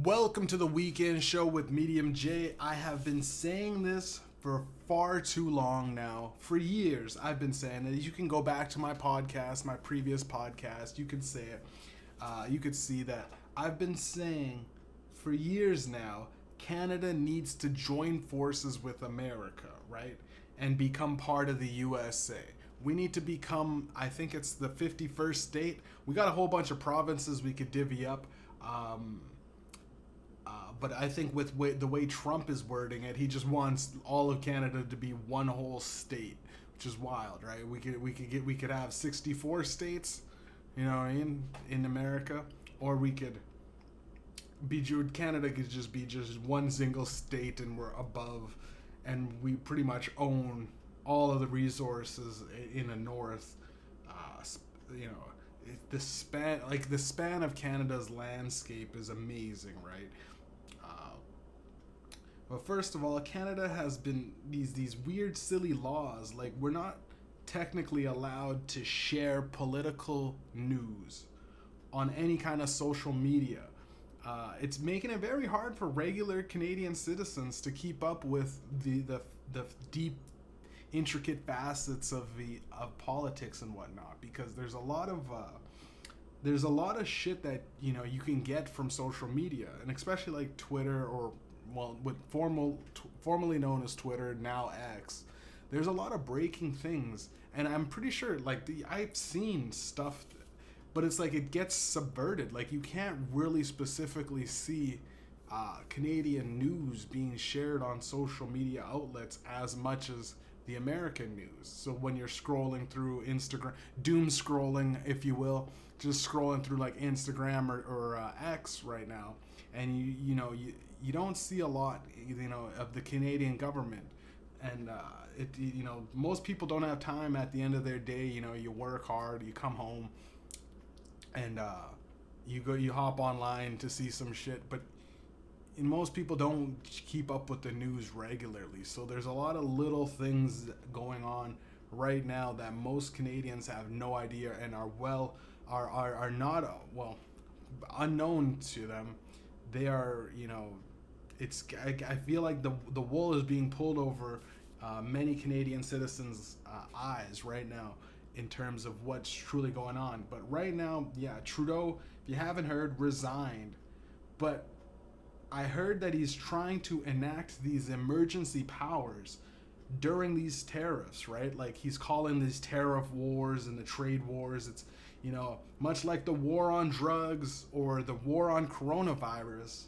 Welcome to the Weekend Show with Mediumjay. I have been saying this for far too long now. For years, I've been saying it. You can go back to my podcast, my previous podcast. You can say it. You could see that I've been saying for years now, Canada needs to join forces with America, right? And become part of the U.S.A. We need to become, I think it's the 51st state. We got a whole bunch of provinces we could divvy up. But I think with the way Trump is wording it, he just wants all of Canada to be one whole state, which is wild, right? We could have 64 states, you know, in America, or we could be Canada could just be just one single state, and we're above, and we pretty much own all of the resources in the north. You know, the span of Canada's landscape is amazing, right? But first of all, Canada has been these weird, silly laws. Like, we're not technically allowed to share political news on any kind of social media. It's making it very hard for regular Canadian citizens to keep up with the deep, intricate facets of politics and whatnot, because there's a lot of shit that you can get from social media, and especially like Twitter, or with formerly known as Twitter, now X. There's a lot of breaking things, and I'm pretty sure I've seen stuff, but it's like it gets subverted. Like, you can't really specifically see Canadian news being shared on social media outlets as much as the American news. So when you're scrolling through Instagram, doom scrolling, if you will, just scrolling through like Instagram or X right now, and you don't see a lot, of the Canadian government, and most people don't have time at the end of their day. You work hard, you come home, and you hop online to see some shit, but most people don't keep up with the news regularly. So there's a lot of little things going on right now that most Canadians have no idea, and are not unknown to them. They are, I feel like the wool is being pulled over many Canadian citizens' eyes right now in terms of what's truly going on. But right now, yeah, Trudeau, if you haven't heard, resigned. But I heard that he's trying to enact these emergency powers during these tariffs, right? Like, he's calling these tariff wars and the trade wars. It's, much like the war on drugs or the war on coronavirus.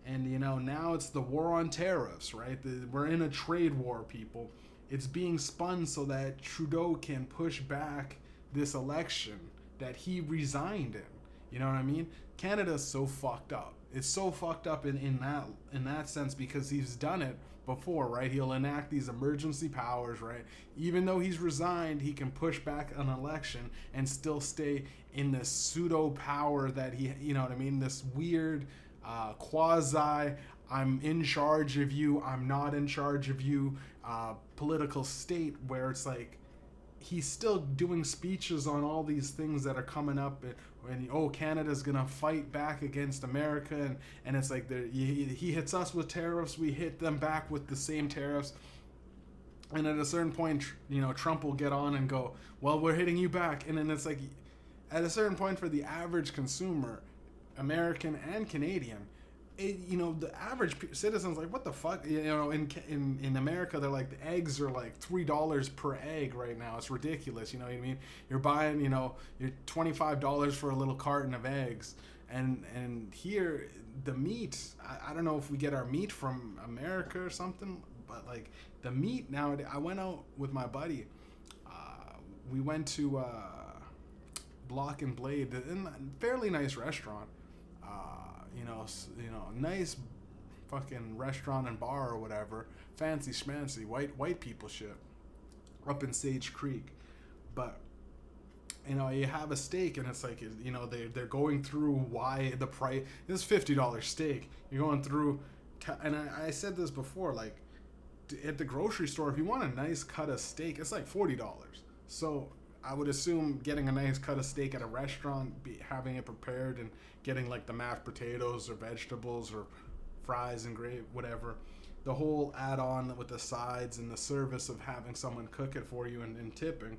And, now it's the war on tariffs, right? We're in a trade war, people. It's being spun so that Trudeau can push back this election that he resigned in. You know what I mean? Canada's so fucked up. It's so fucked up in that sense, because he's done it before, right? He'll enact these emergency powers, right? Even though he's resigned, he can push back an election and still stay in this pseudo power that he, this weird quasi, I'm in charge of you, I'm not in charge of you, political state, where it's like he's still doing speeches on all these things that are coming up, and Canada's gonna fight back against America, and it's like he hits us with tariffs, we hit them back with the same tariffs, and at a certain point, Trump will get on and go, well, we're hitting you back, and then it's like, at a certain point, for the average consumer, American and Canadian, the average citizen's like, what the fuck? In America, they're like, the eggs are like $3 per egg right now. It's ridiculous. You know what I mean? You're buying, you're $25 for a little carton of eggs. And here, the meat, I don't know if we get our meat from America or something, but like the meat nowadays, I went out with my buddy. We went to Block and Blade, in a fairly nice restaurant. Nice fucking restaurant and bar or whatever, fancy schmancy, white people shit, up in Sage Creek. But you have a steak, and it's like, they're going through why the price. This $50 steak, you're going through, and I said this before, like, at the grocery store, if you want a nice cut of steak, it's like $40. So I would assume getting a nice cut of steak at a restaurant, having it prepared, and getting like the mashed potatoes or vegetables or fries and gravy, whatever. The whole add-on with the sides and the service of having someone cook it for you and tipping,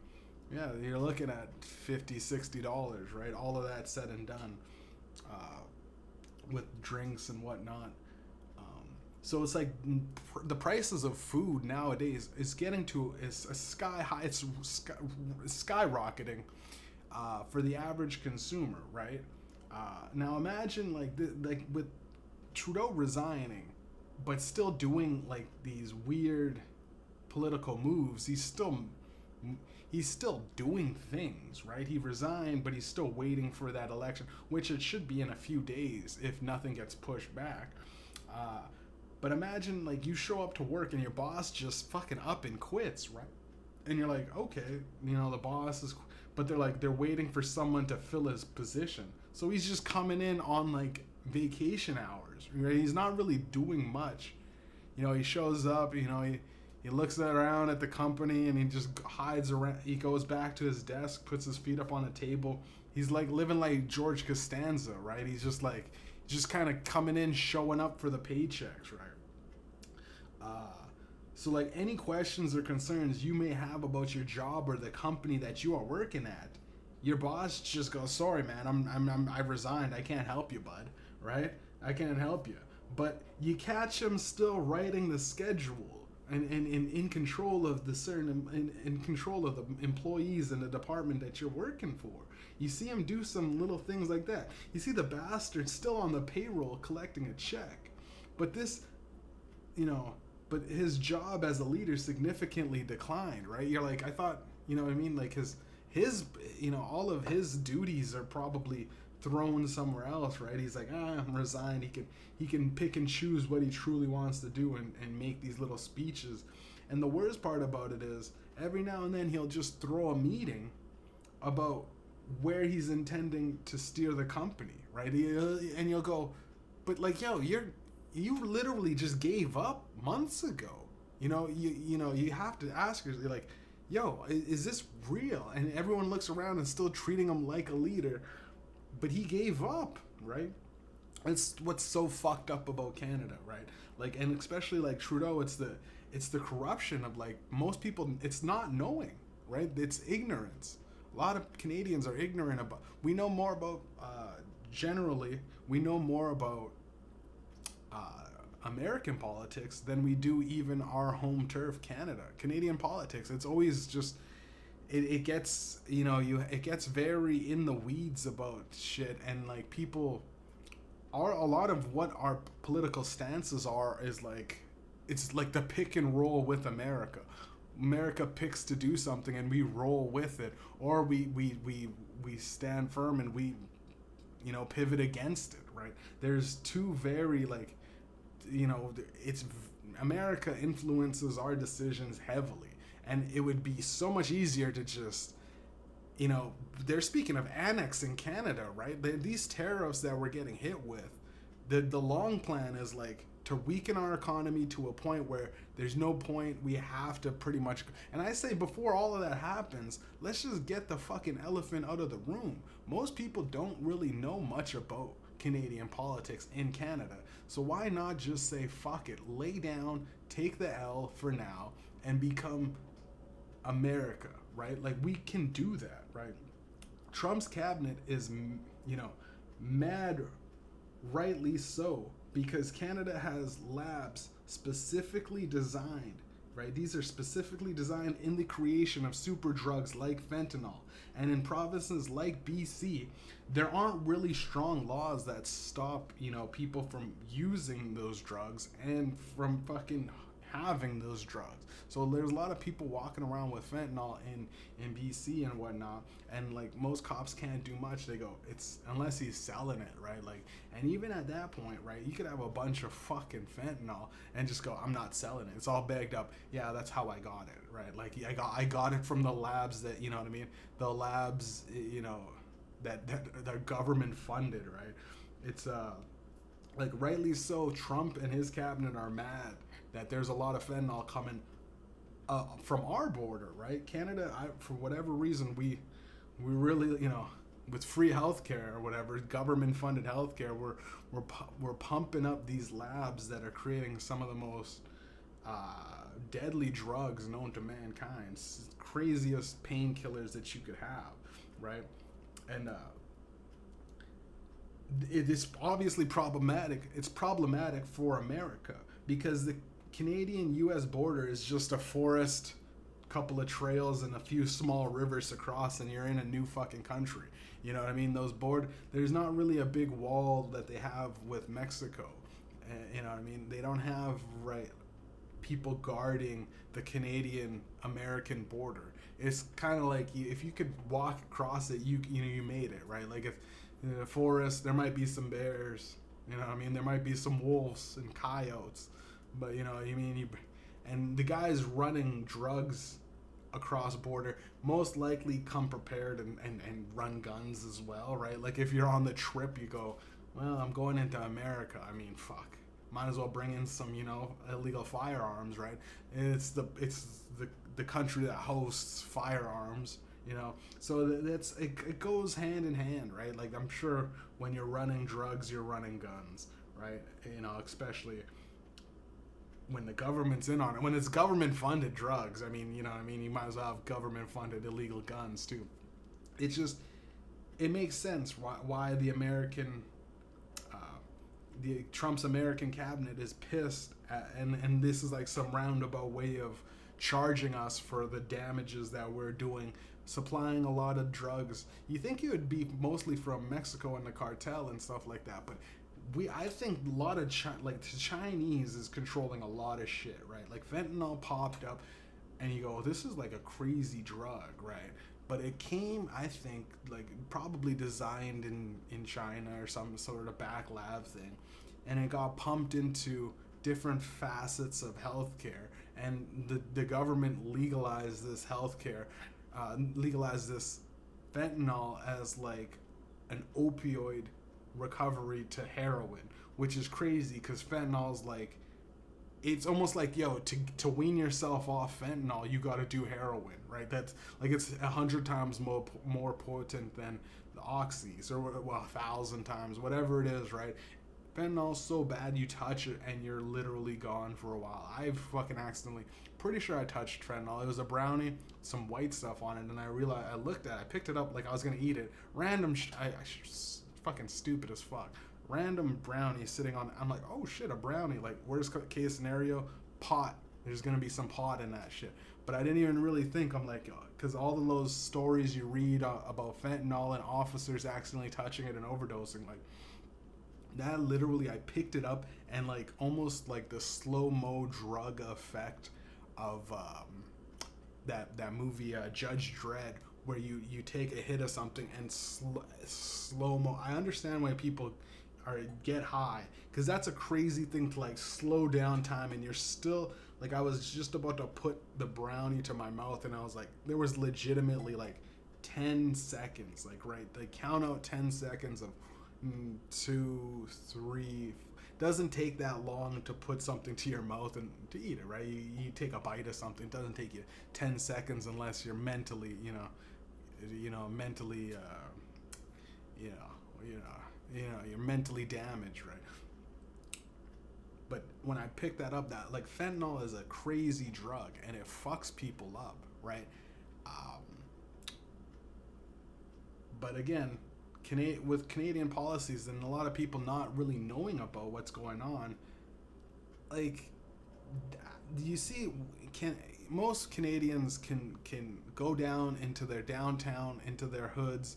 yeah, you're looking at $50, $60, right? All of that said and done, with drinks and whatnot. So it's like the prices of food nowadays is getting to is a sky high. It's skyrocketing for the average consumer, right? Now imagine like with Trudeau resigning, but still doing like these weird political moves. He's still doing things, right? He resigned, but he's still waiting for that election, which it should be in a few days if nothing gets pushed back. But imagine like you show up to work and your boss just fucking up and quits, right? And you're like, okay, the boss is, but they're waiting for someone to fill his position. So he's just coming in on like vacation hours, right? He's not really doing much. He shows up, he looks around at the company and he just hides around. He goes back to his desk, puts his feet up on a table. He's like living like George Costanza, right? He's just kind of coming in, showing up for the paychecks, right? So like any questions or concerns you may have about your job or the company that you are working at, your boss just goes, "Sorry, man, I resigned. I can't help you, bud." Right? I can't help you. But you catch him still writing the schedule and in control of the in control of the employees in the department that you're working for. You see him do some little things like that. You see the bastard still on the payroll collecting a check. But but his job as a leader significantly declined, right? You're like, I thought, what I mean? Like his all of his duties are probably thrown somewhere else, right? He's like, I'm resigned. He can pick and choose what he truly wants to do and make these little speeches. And the worst part about it is every now and then he'll just throw a meeting about where he's intending to steer the company, right? And you'll go, but like, yo, you literally just gave up months ago. You have to ask yourself, like, yo, is this real? And everyone looks around and still treating him like a leader, but he gave up, right? It's what's so fucked up about Canada, right? Like, and especially like Trudeau, it's the corruption of like most people. It's not knowing, right? It's ignorance. A lot of Canadians are ignorant about. We know more about generally. We know more about American politics than we do even our home turf, Canada. Canadian politics, it's always just it gets it gets very in the weeds about shit, and like people are a lot of what our political stances are is like it's like the pick and roll with America. America picks to do something and we roll with it, or we stand firm and we pivot against it, right? There's two very like it's America influences our decisions heavily, and it would be so much easier to just they're speaking of annexing Canada, right? These tariffs that we're getting hit with, the long plan is like to weaken our economy to a point where there's no point. We have to pretty much, and I say before all of that happens, let's just get the fucking elephant out of the room. Most people don't really know much about Canadian politics in Canada. So why not just say, fuck it, lay down, take the L for now, and become America, right? Like, we can do that, right? Trump's cabinet is, mad, rightly so, because Canada has labs specifically designed, right? These are specifically designed in the creation of super drugs like fentanyl. And in provinces like BC, there aren't really strong laws that stop, people from using those drugs and from fucking having those drugs. So there's a lot of people walking around with fentanyl in BC and whatnot, and like most cops can't do much. They go, it's unless he's selling it, right? Like, and even at that point, right, you could have a bunch of fucking fentanyl and just go, I'm not selling it. It's all bagged up. Yeah, that's how I got it, right? Like, I got it from the labs that, you know what I mean? The labs, that the government funded, right? It's like, rightly so, Trump and his cabinet are mad that there's a lot of fentanyl coming from our border, right? Canada, for whatever reason, we really, with free healthcare or whatever, government funded healthcare, we're pumping up these labs that are creating some of the most deadly drugs known to mankind, craziest painkillers that you could have, right? And it is obviously problematic. It's problematic for America because the Canadian U.S. border is just a forest, couple of trails, and a few small rivers to cross, and you're in a new fucking country. You know what I mean? There's not really a big wall that they have with Mexico. You know what I mean? They don't have people guarding the Canadian American border. It's kind of like if you could walk across it, you made it, right? Like if in the forest there might be some bears, you know what I mean? There might be some wolves and coyotes, but and the guys running drugs across border most likely come prepared and run guns as well, right? Like if you're on the trip, you go, well, I'm going into America. I mean, fuck. Might as well bring in some, illegal firearms, right? It's the country that hosts firearms, So it goes hand in hand, right? Like I'm sure when you're running drugs, you're running guns, right? Especially when the government's in on it. When it's government funded drugs, you might as well have government funded illegal guns too. It makes sense why the Trump's American cabinet is pissed and this is like some roundabout way of charging us for the damages that we're doing, supplying a lot of drugs. You think it would be mostly from Mexico and the cartel and stuff like that, but I think a lot of the Chinese is controlling a lot of shit, right? Like fentanyl popped up, and you go, this is like a crazy drug, right? But it came, I think, like probably designed in China or some sort of back lab thing, and it got pumped into different facets of healthcare, and the government legalized this healthcare, legalized this fentanyl as like an opioid recovery to heroin, which is crazy because fentanyl is like, it's almost like, to wean yourself off fentanyl, you got to do heroin, right? That's like, it's 100 times more potent than the oxys, or 1,000 times, whatever it is, right? Fentanyl's so bad, you touch it and you're literally gone for a while. I've fucking accidentally, pretty sure I touched fentanyl. It was a brownie, some white stuff on it, and I realized, I picked it up like I was gonna eat it. Random, fucking stupid as fuck. Random brownie sitting on, I'm like, oh shit, a brownie. Like, worst case scenario, pot. There's gonna be some pot in that shit. But I didn't even really think, I'm like, because all of those stories you read about fentanyl and officers accidentally touching it and overdosing, like, that literally, I picked it up and like almost like the slow-mo drug effect of that movie Judge Dredd, where you take a hit of something and slow-mo. I understand why people get high, because that's a crazy thing to like slow down time, and you're still like, I was just about to put the brownie to my mouth and I was like, there was legitimately like 10 seconds, like, right, like count out 10 seconds of 2, 3. Doesn't take that long to put something to your mouth and to eat it, right? You take a bite of something, it doesn't take you 10 seconds unless you're mentally, mentally, you're mentally damaged, right? But when I picked that up, that like fentanyl is a crazy drug and it fucks people up, right? But again, with Canadian policies and a lot of people not really knowing about what's going on, like, you see, most Canadians can go down into their downtown, into their hoods.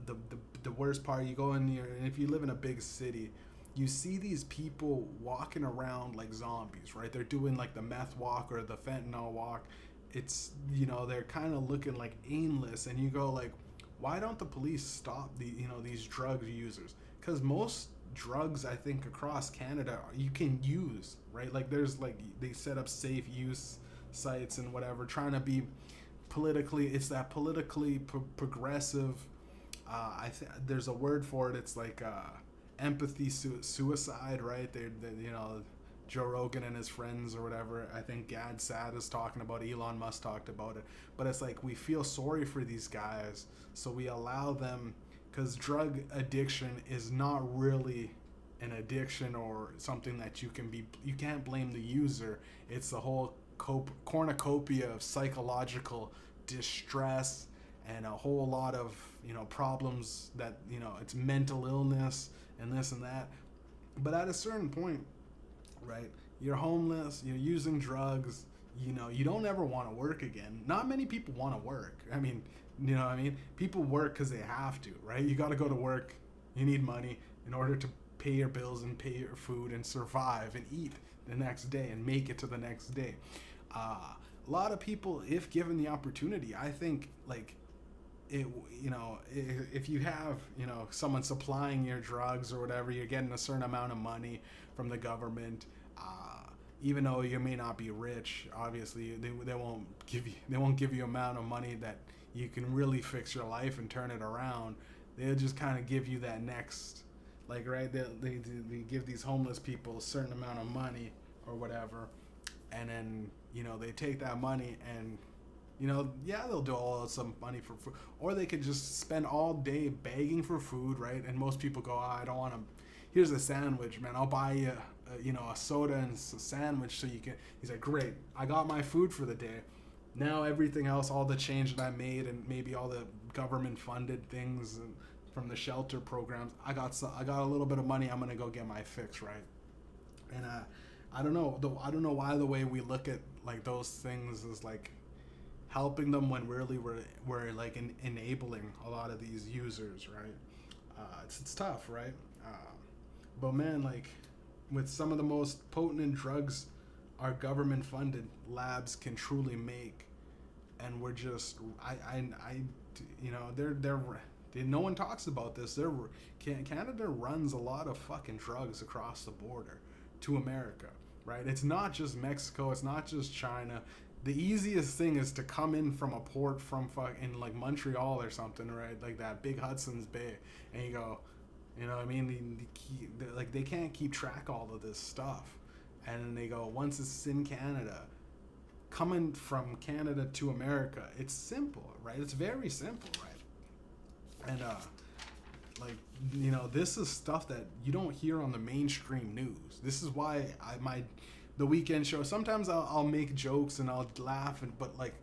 The worst part, you go in here, and if you live in a big city, you see these people walking around like zombies, right? They're doing like the meth walk or the fentanyl walk. It's, they're kind of looking like aimless, and you go like, why don't the police stop these drug users? Because most drugs, I think, across Canada you can use, right? Like there's like, they set up safe use sites and whatever, trying to be politically, it's that politically progressive. There's a word for it. It's like empathy suicide, right? Joe Rogan and his friends or whatever. I think Gad Sad is talking about it. Elon Musk talked about it. But it's like we feel sorry for these guys, so we allow them, because drug addiction is not really an addiction or something that you can't blame the user. It's the whole cornucopia of psychological distress and a whole lot of problems that it's mental illness and this and that. But at a certain point, right, you're homeless, you're using drugs, you don't ever want to work again. Not many people want to work. I mean, you know what I mean? People work because they have to, right? You got to go to work. You need money in order to pay your bills and pay your food and survive and eat the next day and make it to the next day. A lot of people, if given the opportunity, I think, like, it, if you have, someone supplying your drugs or whatever, you're getting a certain amount of money from the government. Even though you may not be rich, obviously they won't give you amount of money that you can really fix your life and turn it around. They'll just kind of give you that next, like, right, they give these homeless people a certain amount of money or whatever, and then they take that money and they'll do all some money for food, or they could just spend all day begging for food, right? And most people go, oh, I don't want to. Here's a sandwich, man. I'll buy you, a soda and a sandwich so you can. He's like, great. I got my food for the day. Now everything else, all the change that I made, and maybe all the government-funded things and from the shelter programs, I got a little bit of money. I'm gonna go get my fix, right? And I don't know. I don't know why the way we look at like those things is like helping them when really we're like enabling a lot of these users, right? It's tough, right? But man, like with some of the most potent drugs our government funded labs can truly make, and we're just no one talks about this. Canada runs a lot of fucking drugs across the border to America, right? It's not just Mexico, it's not just China. The easiest thing is to come in from a port from in like Montreal or something, right? Like that big Hudson's Bay, and you go, you know what I mean? Like they can't keep track of all of this stuff, and then they go, once it's in Canada, coming from Canada to America, it's simple, right? It's very simple, right? And this is stuff that you don't hear on the mainstream news. This is why the Weekend Show, sometimes I'll make jokes and I'll laugh, but like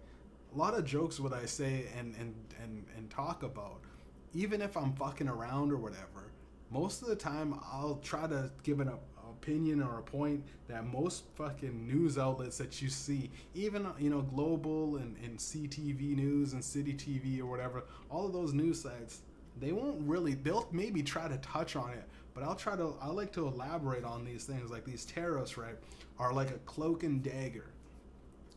a lot of jokes what I say and talk about, even if I'm fucking around or whatever, most of the time I'll try to give an opinion or a point that most fucking news outlets that you see, even Global and CTV News and City TV or whatever, all of those news sites, they'll maybe try to touch on it, but I like to elaborate on these things. Like these tariffs, right, are like a cloak and dagger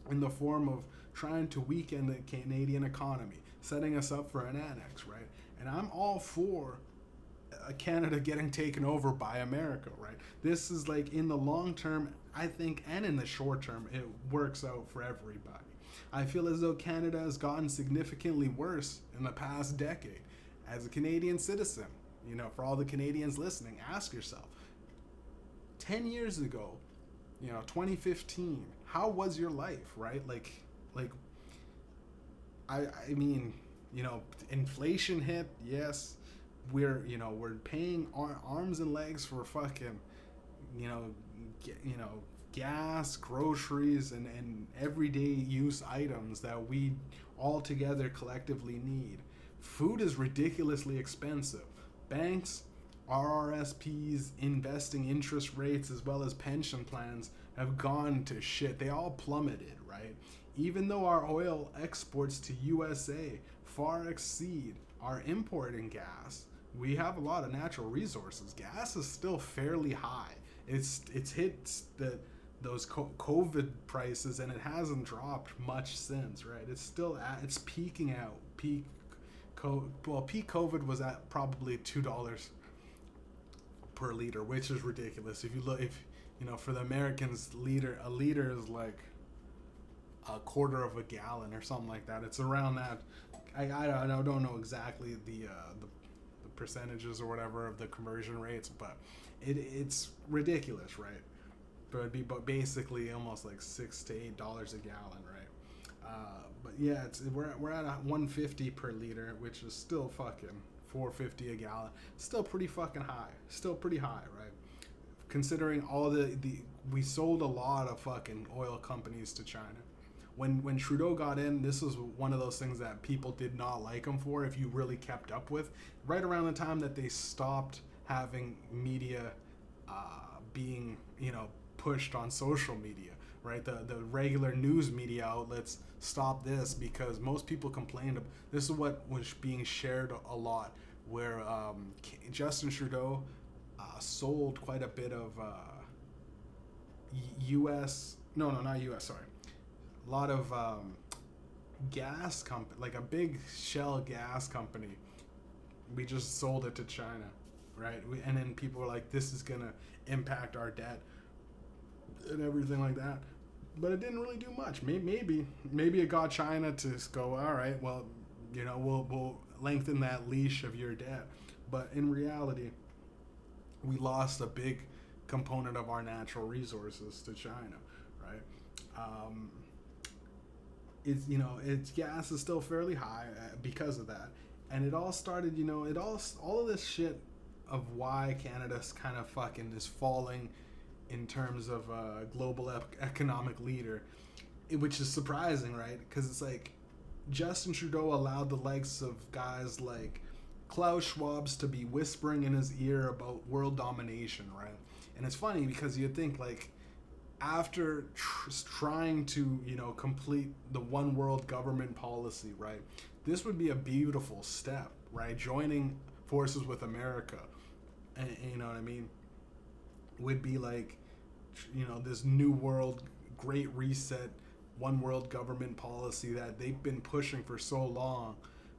in the form of trying to weaken the Canadian economy, setting us up for an annex, right? And I'm all for Canada getting taken over by America, right? This is like in the long term, I think, and in the short term, it works out for everybody. I feel as though Canada has gotten significantly worse in the past decade. As a Canadian citizen, for all the Canadians listening, ask yourself, 10 years ago, 2015, how was your life, right? I mean, inflation hit, yes. We're paying arms and legs for fucking, gas, groceries, and everyday use items that we all together collectively need. Food is ridiculously expensive. Banks, RRSPs, investing interest rates, as well as pension plans have gone to shit. They all plummeted, right? Even though our oil exports to U.S.A. far exceed our importing gas, we have a lot of natural resources. Gas is still fairly high. It's hit those COVID prices, and it hasn't dropped much since, right? It's still it's peaking out. Peak COVID was at probably $2 per liter, which is ridiculous. If you look, for the Americans, a liter is like a quarter of a gallon or something like that. It's around that. I don't know exactly the percentages or whatever of the conversion rates, but it's ridiculous, right? but it'd be basically almost like $6 to $8 a gallon, right? But yeah, we're at 150 per liter, which is still fucking 450 a gallon. Still pretty fucking high. Still pretty high, right? Considering all the we sold a lot of fucking oil companies to China. When Trudeau got in, this was one of those things that people did not like him for. If you really kept up with, right around the time that they stopped having media being pushed on social media, right? The regular news media outlets stopped this because most people complained. This is what was being shared a lot, where Justin Trudeau sold quite a bit of U.S. No, not U.S. Sorry, a lot of gas company, like a big Shell gas company. We just sold it to China, right? And then people were like, "This is gonna impact our debt and everything like that." But it didn't really do much. Maybe it got China to go, all right, well, we'll lengthen that leash of your debt. But in reality, we lost a big component of our natural resources to China, right? Its gas is still fairly high because of that, and it all started. All of this shit of why Canada's kind of fucking is falling in terms of a global economic leader, which is surprising, right? Because it's like Justin Trudeau allowed the likes of guys like Klaus Schwab's to be whispering in his ear about world domination, right? And it's funny because you'd think like after trying to complete the one world government policy, right, this would be a beautiful step, right? Joining forces with America, and you know what I mean, would be like this new world great reset one world government policy that they've been pushing for so long.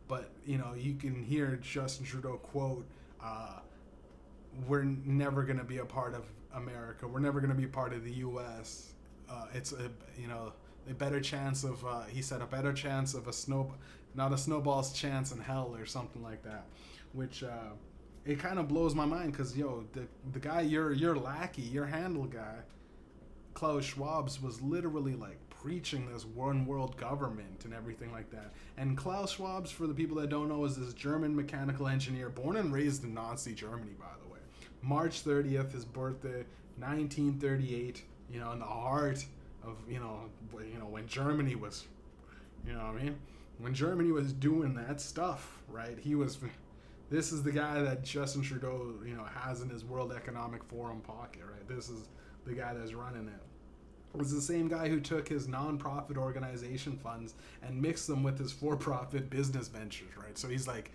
But you can hear Justin Trudeau quote, we're never going to be a part of America, we're never going to be part of the U.S. It's a better chance of he said a better chance of not a snowball's chance in hell or something like that, which it kind of blows my mind because the guy, your lackey, your handle guy, Klaus Schwab's, was literally like preaching this one world government and everything like that. And Klaus Schwab's, for the people that don't know, is this German mechanical engineer born and raised in Nazi Germany, by the way. March 30th, his birthday, 1938, in the heart of when Germany was, when Germany was doing that stuff, right? This is the guy that Justin Trudeau, has in his World Economic Forum pocket, right? This is the guy that's running it. It was the same guy who took his non-profit organization funds and mixed them with his for-profit business ventures, right? So he's like,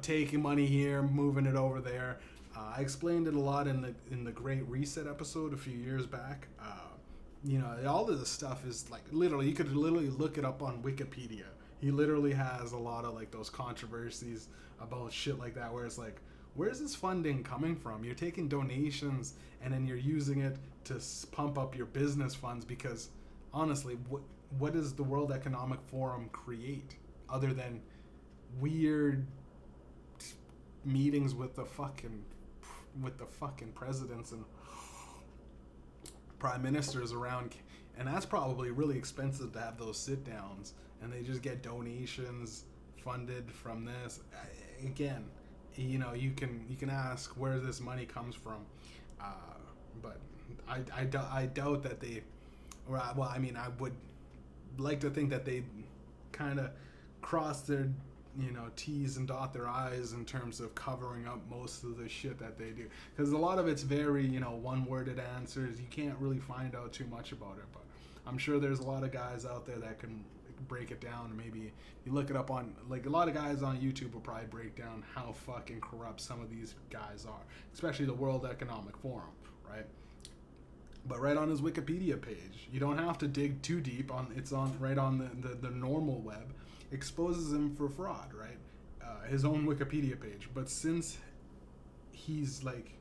taking money here, moving it over there. I explained it a lot in the Great Reset episode a few years back. All of this stuff is like you could literally look it up on Wikipedia. He literally has a lot of like those controversies about shit like that, where it's like, where's this funding coming from? You're taking donations and then you're using it to pump up your business funds, because honestly, what does the World Economic Forum create other than weird meetings with the fucking presidents and prime ministers around? And that's probably really expensive to have those sit downs, and they just get donations funded from this. Again, you can ask where this money comes from, but I doubt that they. Well, I mean, I would like to think that they kind of cross their T's and dot their I's in terms of covering up most of the shit that they do, because a lot of it's very one-worded answers. You can't really find out too much about it, but I'm sure there's a lot of guys out there that can break it down. Maybe you look it up on, like, a lot of guys on YouTube will probably break down how fucking corrupt some of these guys are, especially the World Economic Forum, right? But right on his Wikipedia page, you don't have to dig too deep. It's on right on the normal web, exposes him for fraud, right? His own Wikipedia page. But since he's like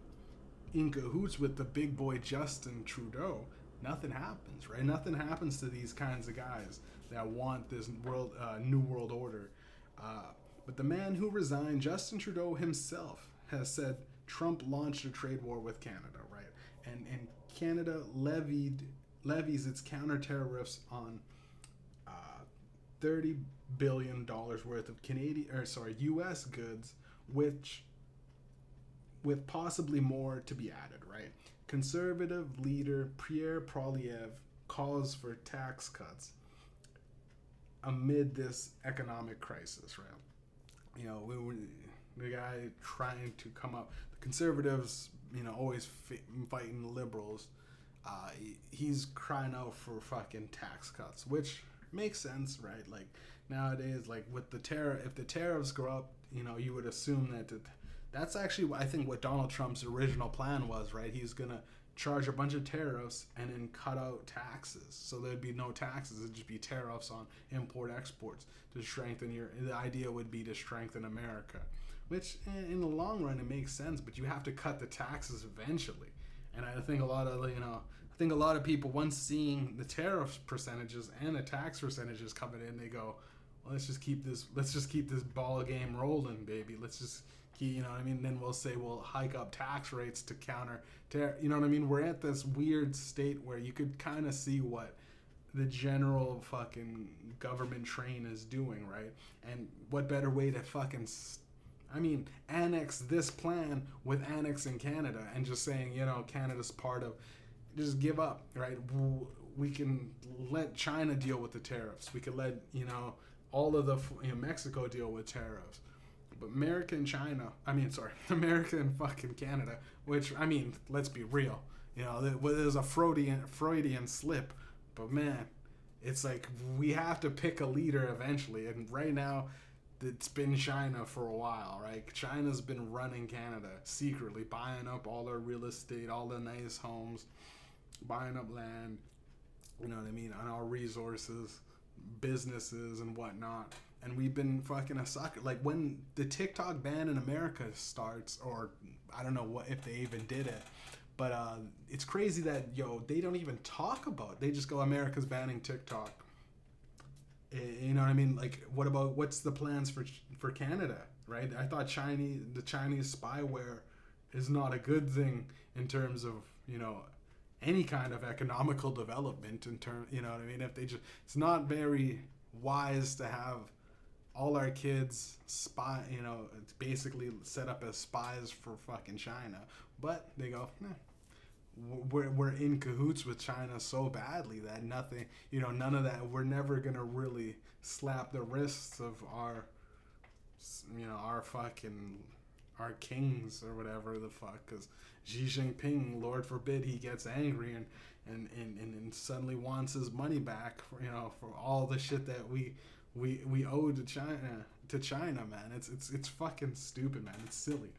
in cahoots with the big boy Justin Trudeau, nothing happens, right? Nothing happens to these kinds of guys that want this new world order. But the man who resigned, Justin Trudeau himself, has said Trump launched a trade war with Canada, right? and Canada levies its counter tariffs on uh, $30 billion worth of U.S. goods, which with possibly more to be added. Right, conservative leader Pierre Poilievre calls for tax cuts amid this economic crisis. Right, the guy trying to come up. The conservatives, always fighting the liberals. He's crying out for fucking tax cuts, which makes sense, right? Like nowadays, like with the tariff, if the tariffs go up, you would assume that's actually I think what Donald Trump's original plan was, right? He's gonna charge a bunch of tariffs and then cut out taxes, so there'd be no taxes. It'd just be tariffs on import exports to strengthen the idea would be to strengthen America, which in the long run it makes sense, but you have to cut the taxes eventually. And I think a lot of people, once seeing the tariff percentages and the tax percentages coming in, they go, well, let's just keep this ball game rolling, baby. Let's just keep, then we'll say we'll hike up tax rates to counter we're at this weird state where you could kind of see what the general fucking government train is doing, right? And what better way to fucking annex this plan with annexing Canada and just saying, Canada's part of, just give up, right? We can let China deal with the tariffs. We could let, all of the, Mexico deal with tariffs. But America and America and fucking Canada, which, let's be real, there's a Freudian slip, but man, it's like we have to pick a leader eventually, and right now, it's been China for a while, right? China's been running Canada secretly, buying up all their real estate, all the nice homes, buying up land, and our resources, businesses, and whatnot. And we've been fucking a sucker. Like when the TikTok ban in America starts, or I don't know what if they even did it, but it's crazy that they don't even talk about it. They just go, America's banning TikTok. Like what's the plans for Canada, right? I thought the Chinese spyware is not a good thing in terms of any kind of economical development. If they it's not very wise to have all our kids spy, it's basically set up as spies for fucking China. But they go, we're in cahoots with China so badly that nothing, none of that. We're never gonna really slap the wrists of our our kings or whatever the fuck, because Xi Jinping, Lord forbid, he gets angry and suddenly wants his money back for all the shit that we owe to China, man. It's fucking stupid, man. It's silly,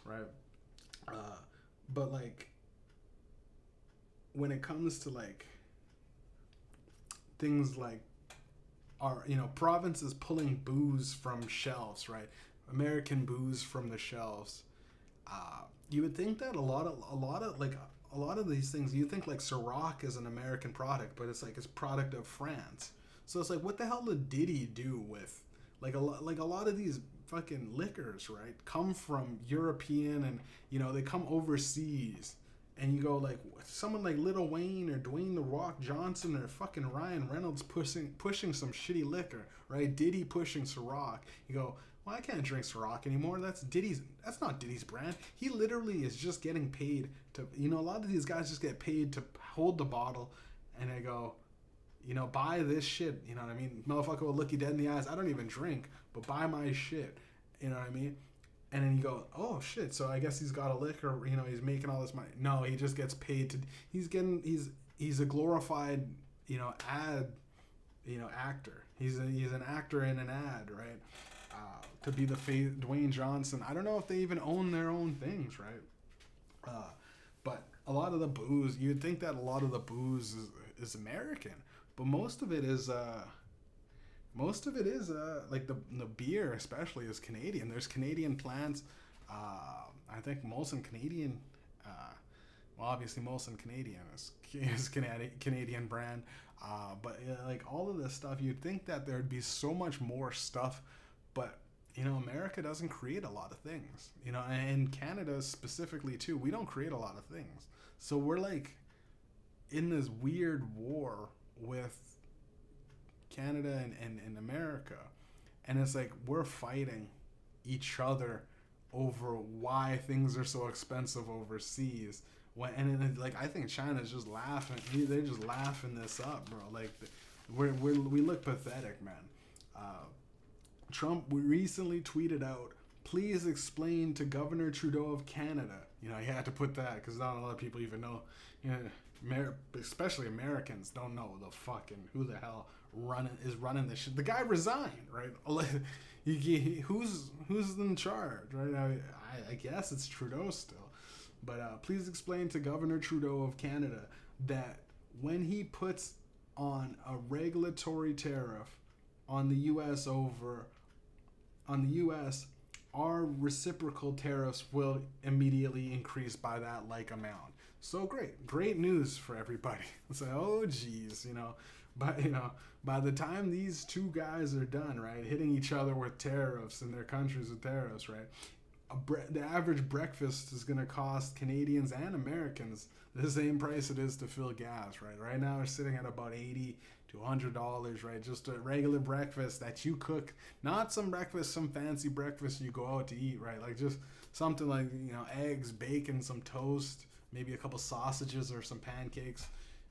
right? But like when it comes to like things like our provinces pulling booze from shelves, right? American booze from the shelves. You would think that a lot of these things, you think like Ciroc is an American product, but it's like it's product of France. So it's like, what the hell did Diddy do with a lot of these fucking liquors, right? Come from European and they come overseas, and you go like someone like Lil Wayne or Dwayne The Rock Johnson or fucking Ryan Reynolds pushing some shitty liquor, right? Diddy pushing Ciroc. You go, well, I can't drink Ciroc anymore. That's not Diddy's brand. He literally is just getting paid to, a lot of these guys just get paid to hold the bottle, and I go, buy this shit. You know what I mean? Motherfucker will look you dead in the eyes. I don't even drink, but buy my shit. You know what I mean? And then you go, oh shit. So I guess he's got a liquor. He's making all this money. No, he just gets paid to. He's a glorified, ad, actor. He's an actor in an ad, right? To be the Dwayne Johnson. I don't know if they even own their own things, right? But a lot of the booze, you'd think that a lot of the booze is American. But most of it is like the beer especially is Canadian. There's Canadian plants. I think Molson Canadian. Well, obviously Molson Canadian is Canadian brand. But like all of this stuff, you'd think that there'd be so much more stuff, but America doesn't create a lot of things. And Canada specifically too, we don't create a lot of things. So we're like in this weird war with Canada and America. And it's like we're fighting each other over why things are so expensive overseas. Like I think China's just laughing. They're just laughing this up, bro. Like we look pathetic, man. Trump recently tweeted out, "Please explain to Governor Trudeau of Canada." You know, he had to put that because not a lot of people even know. You know, especially Americans don't know the fucking who the hell running this shit. The guy resigned, right? Who's in charge, right? I guess it's Trudeau still. But please explain to Governor Trudeau of Canada that when he puts on a regulatory tariff on the U.S. our reciprocal tariffs will immediately increase by that like amount. So great news for everybody. It's like, oh geez, by the time these two guys are done, right, hitting each other with tariffs in their countries with tariffs, right, the average breakfast is going to cost Canadians and Americans the same price it is to fill gas, right? Right now we're sitting at about $80 to $100, right? Just a regular breakfast that you cook, not some fancy breakfast you go out to eat, right? Like just something like, eggs, bacon, some toast, maybe a couple sausages or some pancakes.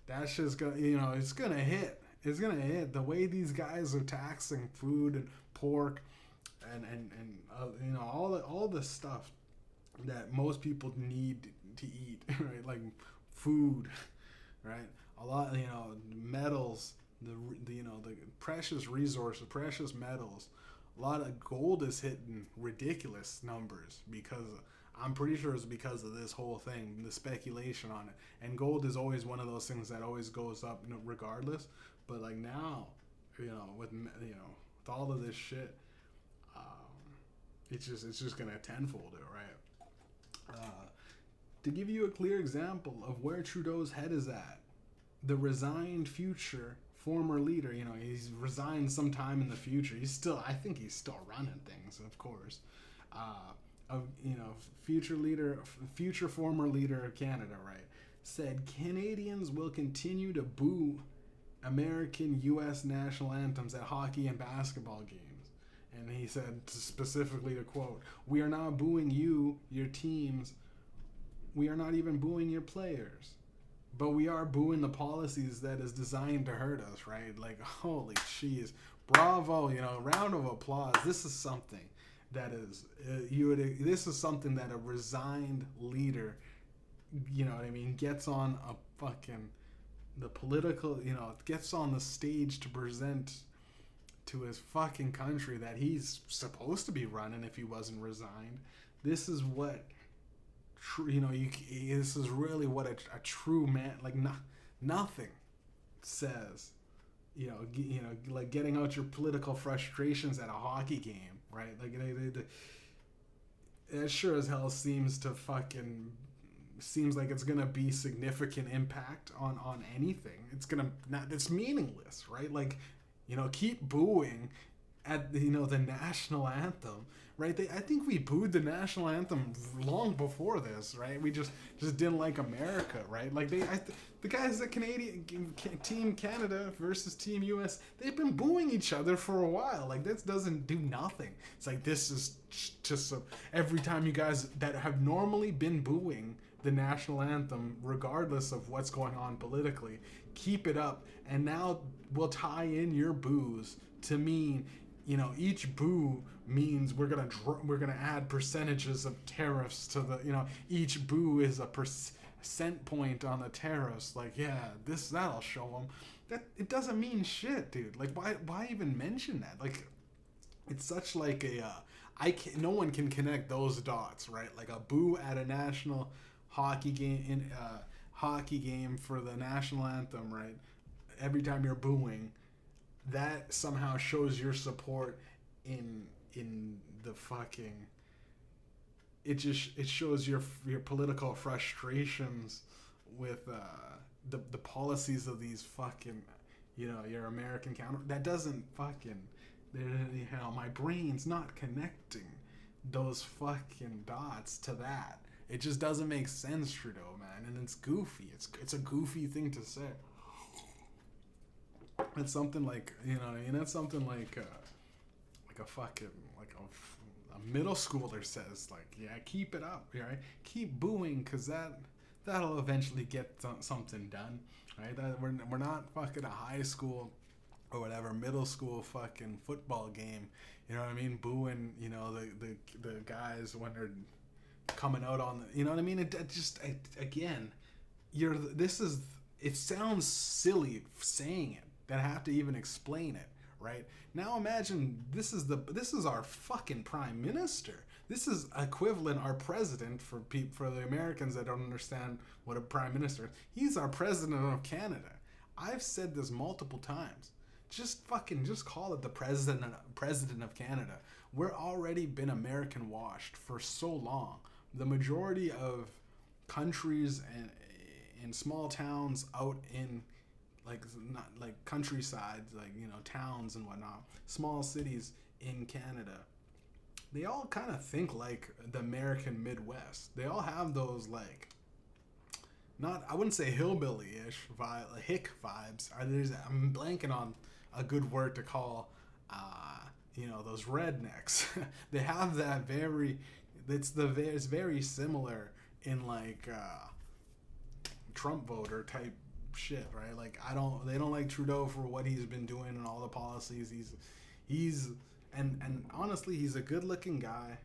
That's just gonna, it's gonna hit. It's gonna hit. The way these guys are taxing food and pork and all the stuff that most people need to eat, right? Like food, right? A lot, metals, the precious resources, precious metals. A lot of gold is hitting ridiculous numbers because I'm pretty sure it's because of this whole thing, the speculation on it. And gold is always one of those things that always goes up, regardless. But like now, with all of this shit, it's just gonna tenfold it, right? To give you a clear example of where Trudeau's head is at, the resigned future former leader, he's resigned sometime in the future. I think he's still running things, of course. Future former leader of Canada, right, said Canadians will continue to boo American U.S. national anthems at hockey and basketball games. And he said specifically, to quote, "We are not booing you, your teams. We are not even booing your players. But we are booing the policies that is designed to hurt us," right? Like, holy jeez. Bravo, round of applause. This is something that is, this is something that a resigned leader, gets on a fucking, the political, gets on the stage to present to his fucking country that he's supposed to be running if he wasn't resigned. This is what, this is really what a true man, like nothing says, like getting out your political frustrations at a hockey game, right? Like it sure as hell seems like it's gonna be significant impact on anything. It's meaningless, right? Like, keep booing at the national anthem, right? I think we booed the national anthem long before this, right? We just didn't like America, right? Like the guys at Canadian Team Canada versus Team US, they've been booing each other for a while. Like, this doesn't do nothing. It's like, this is just every time you guys that have normally been booing the national anthem, regardless of what's going on politically, keep it up, and now we'll tie in your boos to mean, each boo means we're gonna add percentages of tariffs to the, each boo is a percent point on the tariffs. Like, yeah, that'll show them. That it doesn't mean shit, dude. Like, why even mention that? Like, it's such like no one can connect those dots, right? Like a boo at a national hockey game for the national anthem, right? Every time you're booing, that somehow shows your support in the fucking. It shows your political frustrations with the policies of these fucking, your American counter. That doesn't fucking, my brain's not connecting those fucking dots to that. It just doesn't make sense, Trudeau, man, and it's goofy. It's a goofy thing to say. It's something like, it's something like a fucking like a middle schooler says, like, yeah, keep it up, right? Keep booing, cause that'll eventually get something done, right? That we're not fucking a high school or whatever middle school fucking football game, you know what I mean? Booing, the guys when they're coming out on the, you know what I mean? Again, it sounds silly saying it, that I have to even explain it, right? Now imagine this is our fucking prime minister. This is equivalent our president for the Americans that don't understand what a prime minister is. He's our president of Canada. I've said this multiple times. Just call it the president of Canada. We're already been American washed for so long. The majority of countries and in small towns out in not like countryside, towns and whatnot, small cities in Canada, they all kind of think like the American Midwest. They all have those I wouldn't say hillbilly-ish hick vibes. I'm blanking on a good word to call those rednecks. They have that it's very similar in Trump voter type shit, right? They don't like Trudeau for what he's been doing and all the policies and honestly, he's a good looking guy,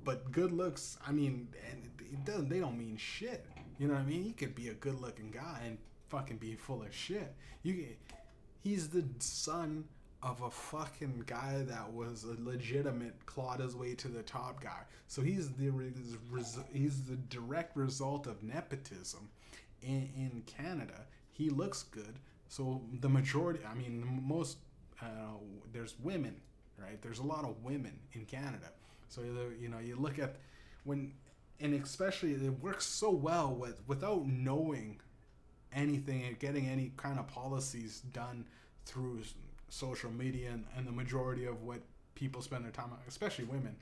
but good looks, they don't mean shit. You know what I mean? He could be a good looking guy and fucking be full of shit. He's the son of a fucking guy that was a legitimate clawed his way to the top guy. So he's the direct result of nepotism in Canada. He looks good. So the majority, most, there's women, right? There's a lot of women in Canada. So, you look at and especially it works so well without knowing anything and getting any kind of policies done through social media and the majority of what people spend their time on, especially women.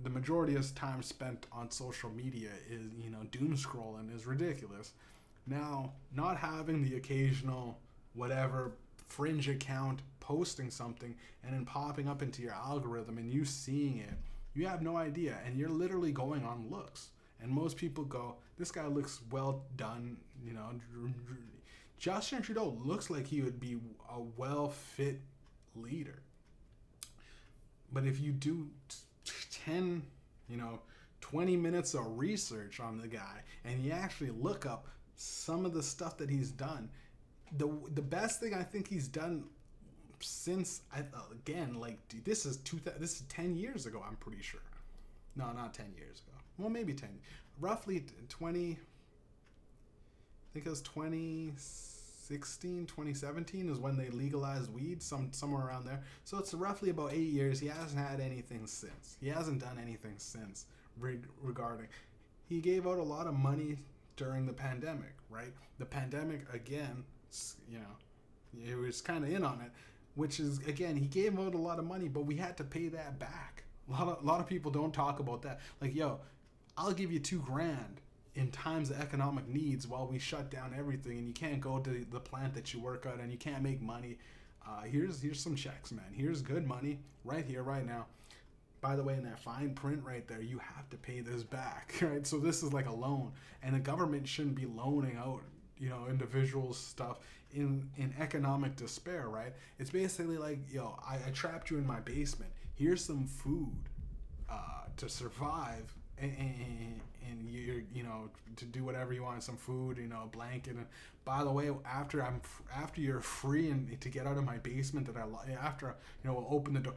The majority of time spent on social media is, doom scrolling is ridiculous. Now, not having the occasional whatever fringe account posting something and then popping up into your algorithm and you seeing it, you have no idea, and you're literally going on looks. And most people go, this guy looks well done, Justin Trudeau looks like he would be a well-fit leader. But if you do 10, 20 minutes of research on the guy and you actually look up some of the stuff that he's done, the best thing I think he's done since, this is 10 years ago, I'm pretty sure. No, not 10 years ago. Well, maybe 10. Roughly 20, I think it was 2016, 2017 is when they legalized weed, somewhere around there. So it's roughly about 8 years. He hasn't had anything since. He hasn't done anything since regarding. He gave out a lot of money during the pandemic, right? The pandemic, again, he was kind of in on it, which is, again, he gave out a lot of money, but we had to pay that back. A lot of people don't talk about that. Like, yo, I'll give you $2,000 in times of economic needs while we shut down everything and you can't go to the plant that you work at and you can't make money. Here's some checks, man. Here's good money right here, right now. By the way, in that fine print right there, you have to pay this back, right? So this is like a loan, and the government shouldn't be loaning out, individuals stuff in economic despair, right? It's basically like, yo, I trapped you in my basement. Here's some food to survive, and you're, to do whatever you want, some food, a blanket. And by the way, after you're free and to get out of my basement, we'll open the door.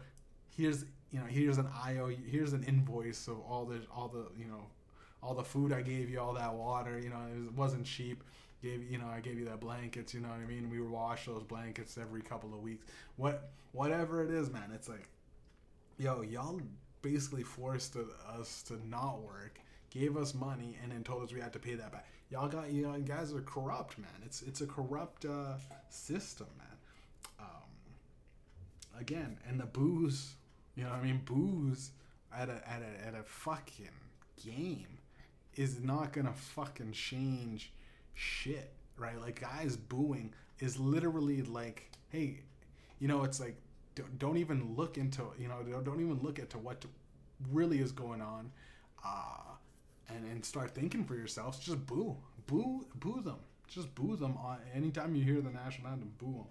Here's an here's an invoice of all the food I gave you, all that water. It wasn't cheap. I gave you that blankets. You know what I mean? We would wash those blankets every couple of weeks. Whatever it is, man. It's like, yo, y'all basically forced us to not work, gave us money, and then told us we had to pay that back. Y'all guys are corrupt, man. It's a corrupt system, man. Again, and the booze, booze at a fucking game is not gonna fucking change shit, right? Like, guys booing is literally like, hey, it's like, don't even look into, don't even look into what really is going on, and start thinking for yourselves. Just boo them. Just boo them on anytime you hear the national anthem. Boo them.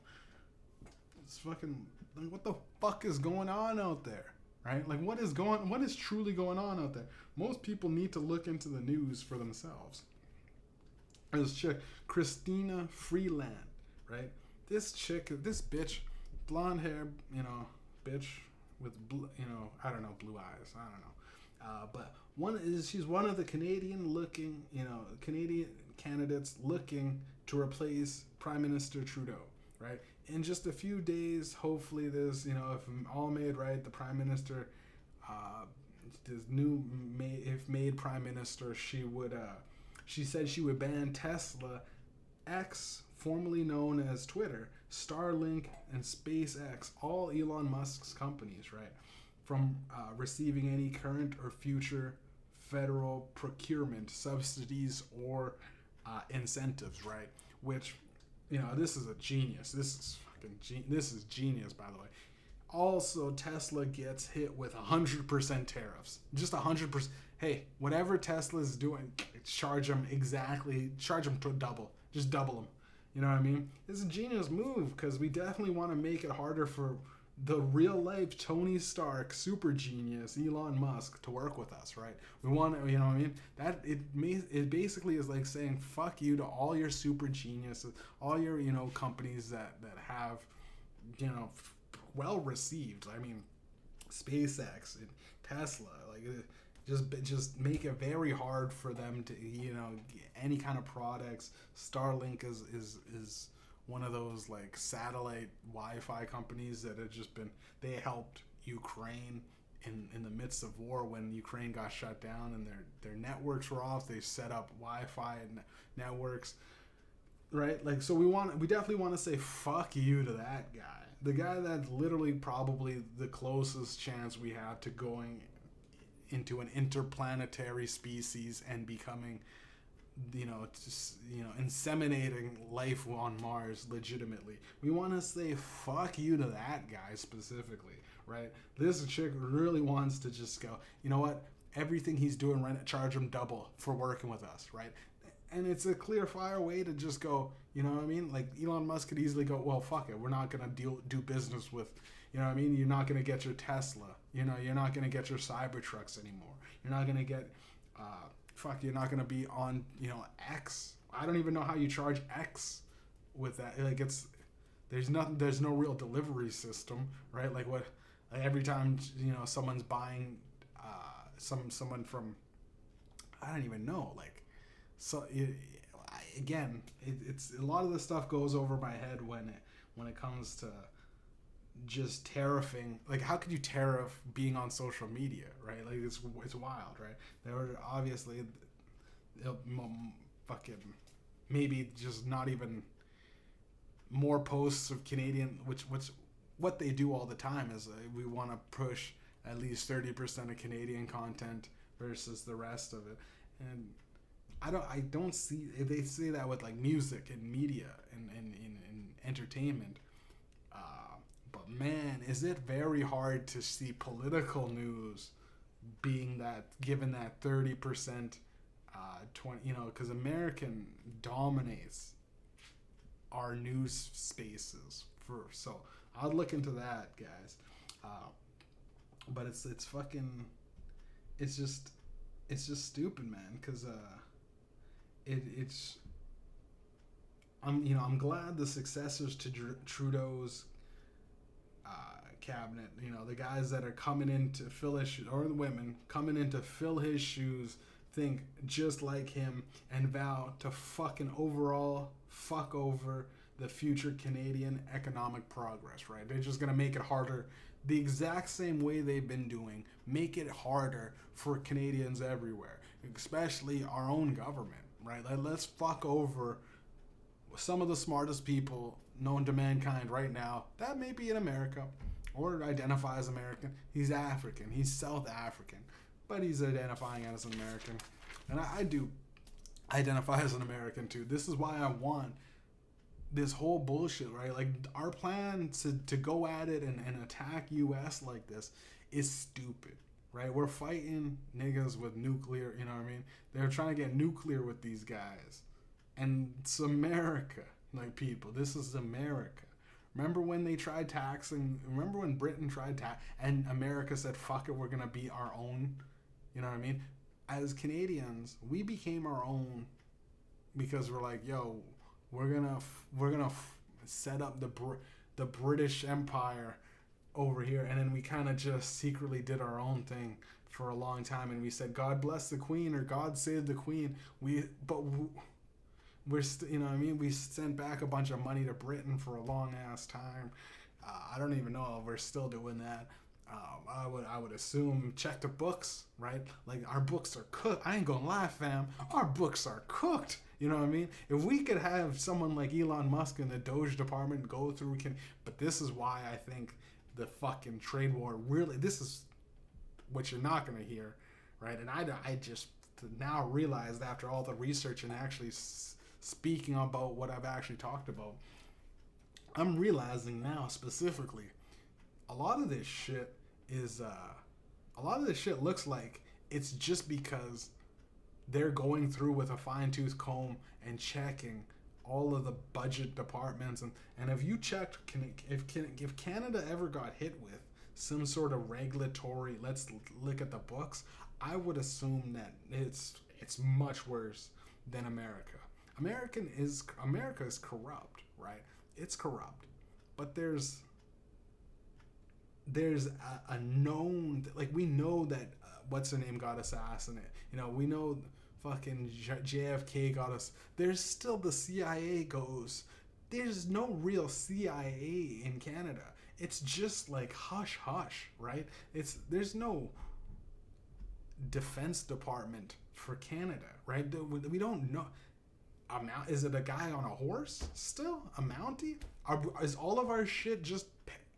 It's fucking, like, what the fuck is going on out there, right? Like, what is truly going on out there? Most people need to look into the news for themselves. This chick, Christina Freeland, right? This bitch, blonde hair, bitch with I don't know, blue eyes. I don't know. But she's one of the Canadian candidates looking to replace Prime Minister Trudeau, right? In just a few days, hopefully this, if all made right, the Prime Minister, if made Prime Minister, she said she would ban Tesla, X, formerly known as Twitter, Starlink, and SpaceX, all Elon Musk's companies, right, from receiving any current or future federal procurement subsidies or incentives, right? Which, this is a genius. This is genius, by the way. Also, Tesla gets hit with 100% tariffs. Just 100%. Hey, whatever Tesla's doing, charge them to double. Just double them. You know what I mean? It's a genius move, because we definitely want to make it harder for the real life Tony Stark super genius Elon Musk to work with us, right? We want to, what I mean? That it basically is like saying fuck you to all your super geniuses, all your companies that have well received. I mean, SpaceX and Tesla, like, just make it very hard for them to any kind of products. Starlink is one of those like satellite Wi-Fi companies that they helped Ukraine in the midst of war when Ukraine got shut down and their networks were off. They set up Wi-Fi networks, right? Like, so we definitely want to say fuck you to that guy. The guy that's literally probably the closest chance we have to going into an interplanetary species and becoming, inseminating life on Mars legitimately. We want to say fuck you to that guy specifically, right? This chick really wants to just go, you know what? Everything he's doing right now, charge him double for working with us, right? And it's a clear fire way to just go, you know what I mean? Like, Elon Musk could easily go, well, fuck it. We're not going to do business with, you know what I mean? You're not going to get your Tesla. You're not going to get your Cybertrucks anymore. You're not going to get, you're not going to be on, X. I don't even know how you charge X with that. Like, there's no real delivery system, right? Like, every time, someone's buying, someone from, I don't even know, like, so it's a lot of this stuff goes over my head when it comes to just tariffing. Like, how could you tariff being on social media, right? Like, it's wild, right? There were obviously fucking maybe just not even more posts of Canadian, which what they do all the time is we want to push at least 30% of Canadian content versus the rest of it. And I don't see, they say that with like music and media and entertainment. But man, is it very hard to see political news being given that 30%, 20, because American dominates our news spaces so I'll look into that, guys. But it's fucking, it's just stupid, man, because I'm glad the successors to Trudeau's cabinet, the guys that are coming in to fill his shoes, or the women coming in to fill his shoes, think just like him and vow to fucking overall fuck over the future Canadian economic progress, right? They're just gonna make it harder the exact same way they've been doing, make it harder for Canadians everywhere, especially our own government, right? Let's fuck over some of the smartest people known to mankind right now that may be in America or identify as American. He's African, he's South African, but he's identifying as an American. And I do identify as an American too. This is why I want this whole bullshit, right? Like, our plan to go at it and attack U.S. like this is stupid, right? We're fighting niggas with nuclear, you know what I mean? They're trying to get nuclear with these guys. And it's America, like, people. This is America. Remember when they tried taxing? Remember when Britain tried tax, and America said, fuck it, we're going to be our own? You know what I mean? As Canadians, we became our own because we're like, yo, we're gonna set up the British Empire over here, and then we kind of just secretly did our own thing for a long time, and we said, God bless the Queen, or God save the Queen. We're you know what I mean? We sent back a bunch of money to Britain for a long ass time. I don't even know if we're still doing that. I would assume, check the books, right? Like, our books are cooked. I ain't gonna lie, fam. Our books are cooked. You know what I mean? If we could have someone like Elon Musk in the Doge department go through, but this is why I think the fucking trade war really, this is what you're not gonna hear, right? And I just now realized, after all the research and actually speaking about what I've actually talked about, I'm realizing now specifically, a lot of this shit looks like it's just because they're going through with a fine-tooth comb and checking all of the budget departments, and if you checked, if Canada ever got hit with some sort of regulatory, let's look at the books, I would assume that it's much worse than America. America is corrupt, right? It's corrupt, but there's a known, like, we know that what's her name got assassinated. You know, we know fucking JFK got us. There's still the CIA goes. There's no real CIA in Canada. It's just like hush hush, right? There's no Defense Department for Canada, right? We don't know. Is it a guy on a horse still? A Mountie? Is all of our shit just?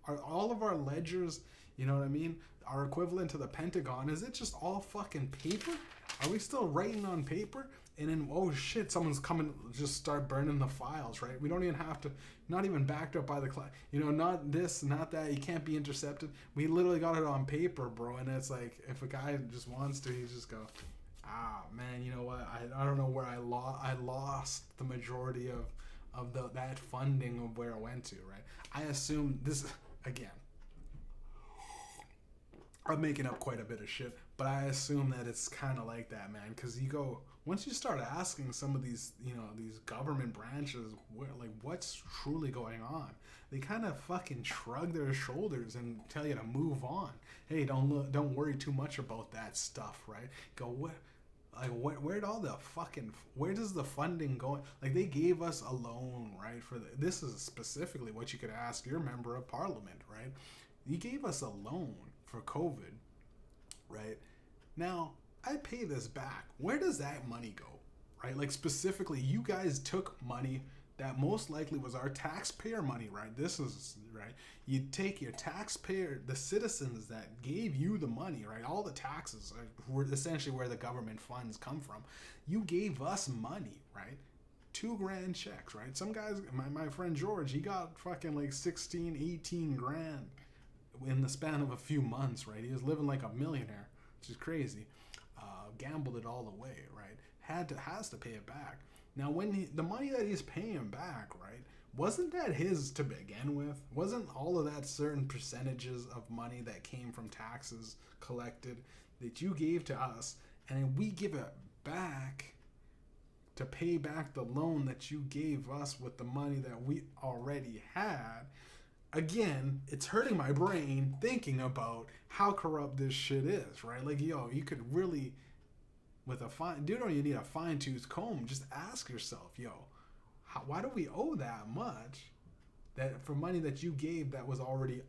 Are all of our ledgers, you know what I mean, are equivalent to the Pentagon? Is it just all fucking paper? Are we still writing on paper? And then, oh shit, someone's coming, just start burning the files, right? We don't even have to, not even backed up by the class. You know, not this, not that. You can't be intercepted. We literally got it on paper, bro. And it's like, if a guy just wants to, he just go, man, you know what? I don't know where I lost the majority of that funding of where it went to, right? I assume this, again, I'm making up quite a bit of shit, but I assume that it's kind of like that, man. Because once you start asking some of these, you know, these government branches, what's truly going on, they kind of fucking shrug their shoulders and tell you to move on. Hey, don't worry too much about that stuff, right? Go, what? Like, where'd all the fucking, where does the funding go? Like, they gave us a loan, right? This is specifically what you could ask your member of parliament, right? You gave us a loan for COVID, right? Now, I pay this back. Where does that money go, right? Like, specifically, you guys took money that most likely was our taxpayer money, right? This is, right? You take your taxpayer, the citizens that gave you the money, right? All the taxes were essentially where the government funds come from. You gave us money, right? $2,000 checks, right? Some guys, my friend George, he got fucking like 16, 18 grand in the span of a few months, right? He was living like a millionaire, which is crazy. Gambled it all away, right? Has to pay it back. Now, when the money that he's paying back, right, wasn't that his to begin with? Wasn't all of that certain percentages of money that came from taxes collected that you gave to us, and then we give it back to pay back the loan that you gave us with the money that we already had? Again, it's hurting my brain thinking about how corrupt this shit is, right? Like, yo, you could really, with you need a fine-tooth comb. Just ask yourself, yo, why do we owe that much for money that you gave that was already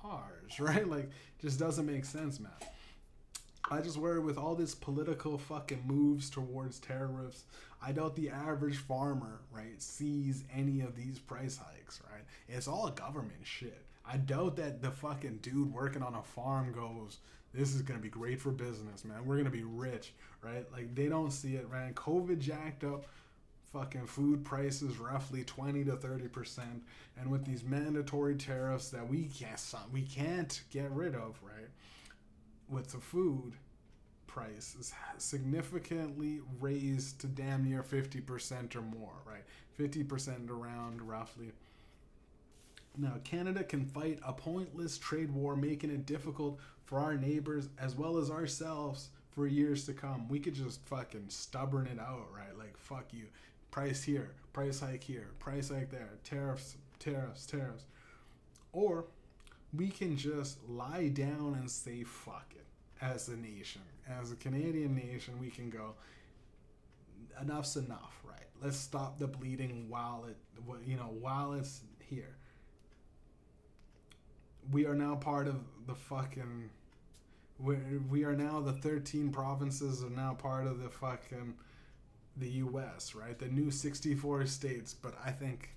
ours, right? Like, just doesn't make sense, man. I just worry with all this political fucking moves towards tariffs, I doubt the average farmer, right, sees any of these price hikes, right? It's all government shit. I doubt that the fucking dude working on a farm goes, this is gonna be great for business, man. We're gonna be rich, right? Like they don't see it, man. COVID jacked up fucking food prices roughly 20 to 30%, and with these mandatory tariffs that we can't get rid of, right? With the food price is significantly raised to damn near 50% or more, right? 50% around roughly. Now, Canada can fight a pointless trade war, making it difficult for our neighbors as well as ourselves for years to come. We could just fucking stubborn it out, right? Like, fuck you. Price here, price hike there, tariffs, tariffs, tariffs. Or we can just lie down and say fuck it as a nation. As a Canadian nation, we can go, enough's enough, right? Let's stop the bleeding while it's here. We are now part of the fucking. We are now the 13 provinces are now part of the U.S., right? The new 64 states, but I think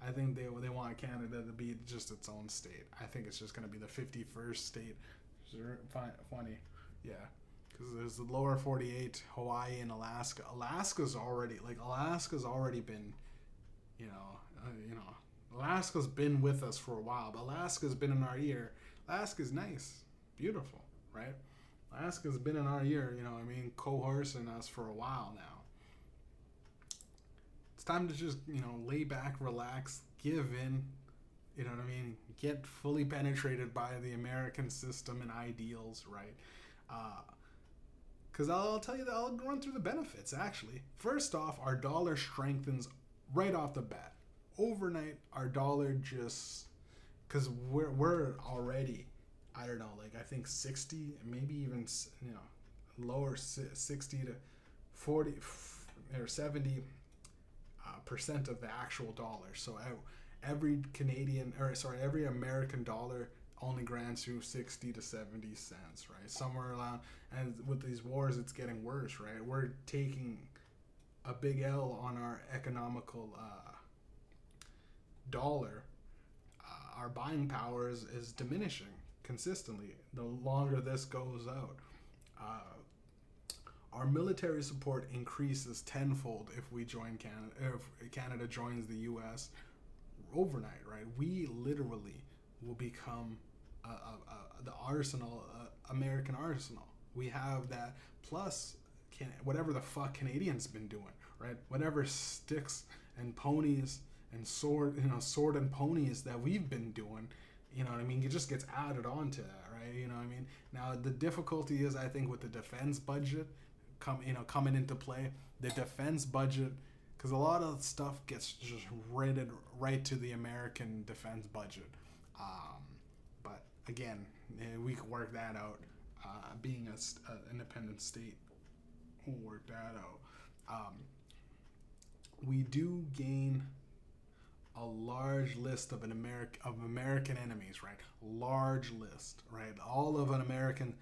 they want Canada to be just its own state. I think it's just going to be the 51st state. Funny, yeah, because there's the lower 48, Hawaii, and Alaska. Alaska's already been, Alaska's been with us for a while, but Alaska's been in our ear. Alaska's nice, beautiful, right? Alaska's been in our ear, coercing us for a while now. It's time to just, lay back, relax, give in, get fully penetrated by the American system and ideals, right? Because I'll tell you that I'll run through the benefits, actually. First off, our dollar strengthens right off the bat. Overnight, our dollar just, because we're already, I don't know, I think 60, maybe even, lower 60 to 40 or 70 percent of the actual dollar. So every American dollar only grants you 60 to 70 cents, right? Somewhere around, and with these wars, it's getting worse, right? We're taking a big L on our economical dollar. Our buying power is diminishing consistently the longer this goes out. Our military support increases tenfold if we join Canada. If Canada joins the U.S. overnight, right? We literally will become the arsenal, American arsenal. We have that plus whatever the fuck Canadians been doing, right? Whatever sticks and ponies and sword and ponies that we've been doing, it just gets added on to that, right? Now the difficulty is, I think, with the defense budget coming into play, the defense budget, because a lot of stuff gets just rated right to the American defense budget. But again, we can work that out. Being an independent state, we'll work that out. We do gain a large list of American enemies, right? Large list, right? All of American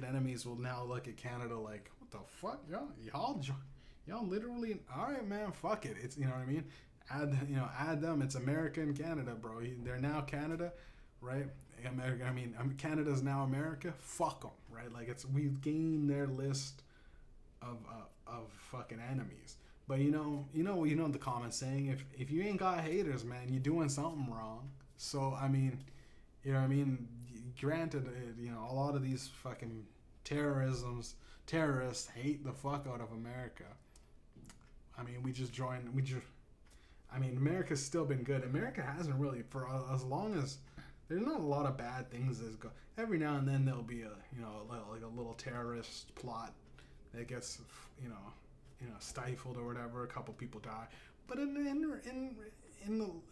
enemies will now look at Canada like, what the fuck, y'all literally, all right, man, fuck it. It's, add them. It's America and Canada, bro. They're now Canada, right? Canada's now America. Fuck them, right? We've gained their list of fucking enemies. But the common saying, if you ain't got haters, man, you're doing something wrong. So granted, a lot of these fucking terrorists hate the fuck out of America. America's still been good. America hasn't really, for as long as, there's not a lot of bad things that go. Every now and then there'll be a little terrorist plot that gets, stifled or whatever. A couple people die, but in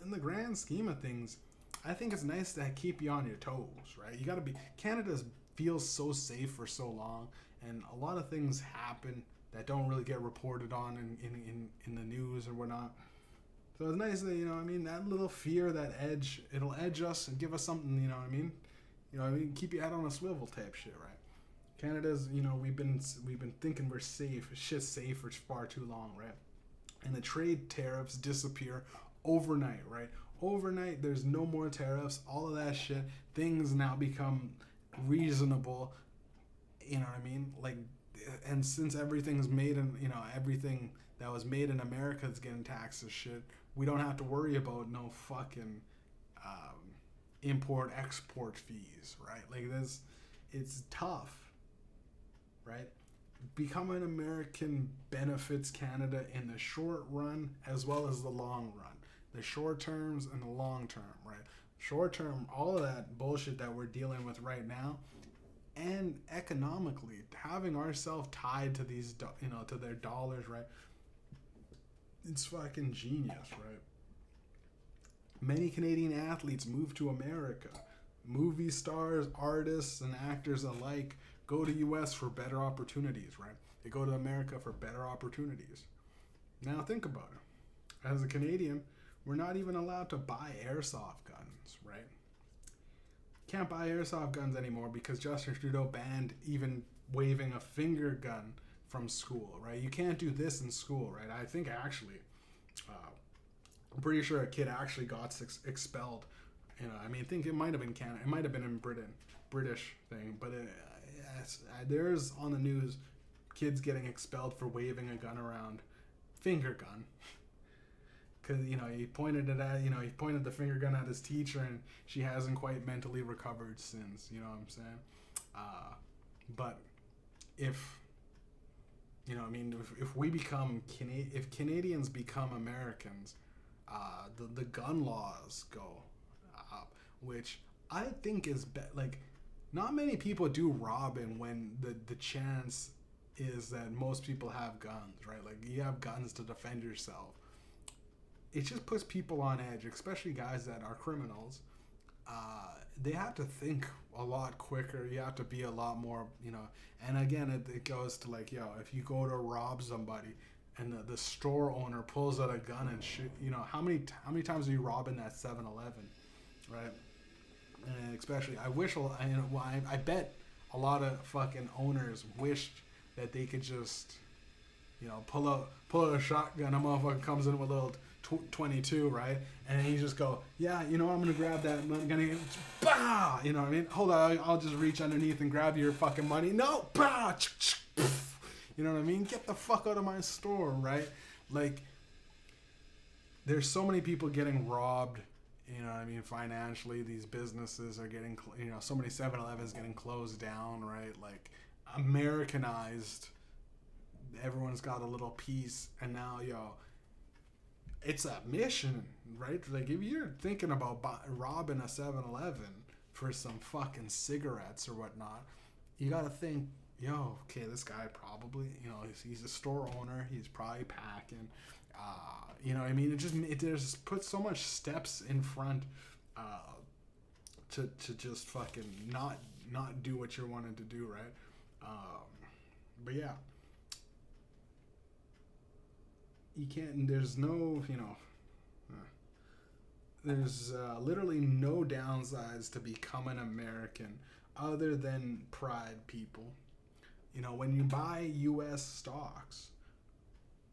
the grand scheme of things, I think it's nice to keep you on your toes, right? You got to be. Canada feels so safe for so long, and a lot of things happen that don't really get reported on in the news or whatnot. So it's nice that that little fear, that edge, it'll edge us and give us something. Keep your head on a swivel type shit, right? Canada's, we've been thinking we're safe. Shit's safe for far too long, right? And the trade tariffs disappear overnight, right? Overnight, there's no more tariffs. All of that shit. Things now become reasonable. You know what I mean? Like, and since everything's made in, everything that was made in America is getting taxed as shit, we don't have to worry about no fucking import export fees, right? Like this, it's tough, right? Becoming American benefits Canada in the short run as well as the long run. The short terms and the long term, right? Short term, all of that bullshit that we're dealing with right now, and economically, having ourselves tied to these, to their dollars, right? It's fucking genius, right? Many Canadian athletes move to America. Movie stars, artists, and actors alike go to U.S. for better opportunities, right? They go to America for better opportunities. Now think about it. As a Canadian, we're not even allowed to buy airsoft guns, right? Can't buy airsoft guns anymore because Justin Trudeau banned even waving a finger gun from school, right? You can't do this in school, right? I think actually, I'm pretty sure a kid actually got expelled. I think it might have been Canada. It might have been in British thing, but there's on the news kids getting expelled for waving a gun around, finger gun. Because he pointed the finger gun at his teacher, and she hasn't quite mentally recovered since. You know what I'm saying? But if if we become if Canadians become Americans, the gun laws go up, which I think is like not many people do robbing when the chance is that most people have guns, right? Like you have guns to defend yourself. It just puts people on edge, especially guys that are criminals. They have to think a lot quicker. You have to be a lot more, And again, it goes to like, if you go to rob somebody and the store owner pulls out a gun and shoot, how many times are you robbing that 7-Eleven, right? And especially, I bet a lot of fucking owners wished that they could just, pull out a shotgun. A motherfucker comes in with a little 22, right? And you just go, I'm gonna grab that. I'm gonna, bah! You know what I mean? Hold on, I'll just reach underneath and grab your fucking money. No, bah! You know what I mean? Get the fuck out of my store, right? Like, there's so many people getting robbed. Financially, these businesses are getting, so many 7-Elevens getting closed down, right? Like, Americanized. Everyone's got a little piece, and now, it's a mission, right? Like, if you're thinking about robbing a 7-Eleven for some fucking cigarettes or whatnot, you gotta think, okay, this guy probably, he's a store owner, he's probably packing, it just puts so much steps in front to just fucking not do what you're wanting to do, right? But yeah, you can't, there's no, there's literally no downsides to becoming American other than pride, people. When you buy U.S. stocks,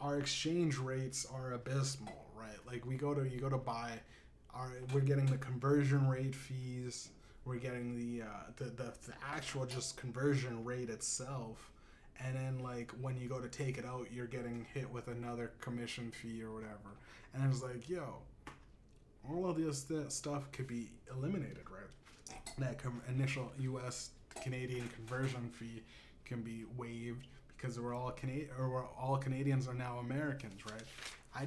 our exchange rates are abysmal, right? Like you go to buy, we're getting the conversion rate fees, we're getting the actual just conversion rate itself. And then, like, when you go to take it out, you're getting hit with another commission fee or whatever. And it's like, all of this stuff could be eliminated, right? That initial U.S. Canadian conversion fee can be waived because we're all Canadians are now Americans, right? I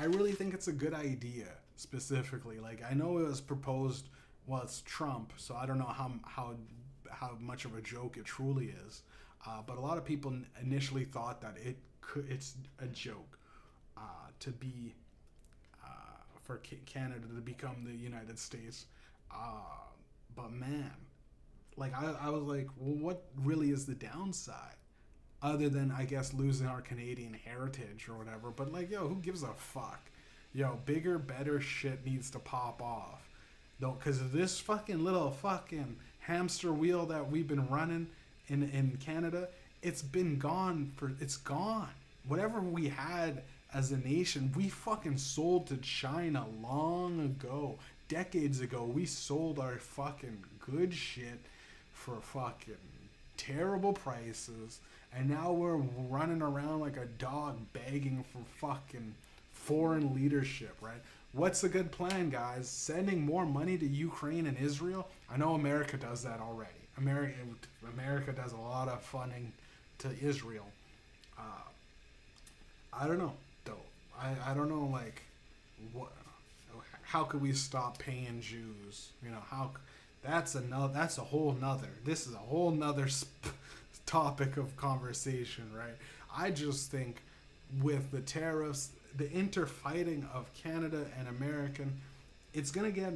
really think it's a good idea, specifically. Like, I know it was proposed, well, it's Trump, so I don't know how much of a joke it truly is, but a lot of people initially thought that it's a joke to be for Canada to become the United States, but man, like I was like, well, what really is the downside other than, I guess, losing our Canadian heritage or whatever? But like, who gives a fuck? Bigger, better shit needs to pop off, though, because of this fucking little fucking hamster wheel that we've been running in Canada. It's gone. Whatever we had as a nation, we fucking sold to China long ago. Decades ago, we sold our fucking good shit for fucking terrible prices. And now we're running around like a dog begging for fucking foreign leadership, right? What's a good plan, guys? Sending more money to Ukraine and Israel? I know America does that already. America does a lot of funding to Israel. Uh, I don't know, though. I don't know, like, what? How could we stop paying Jews? You know, how? That's a whole nother. This is a whole nother topic of conversation, right? I just think with the tariffs, the interfighting of Canada and American, it's gonna get.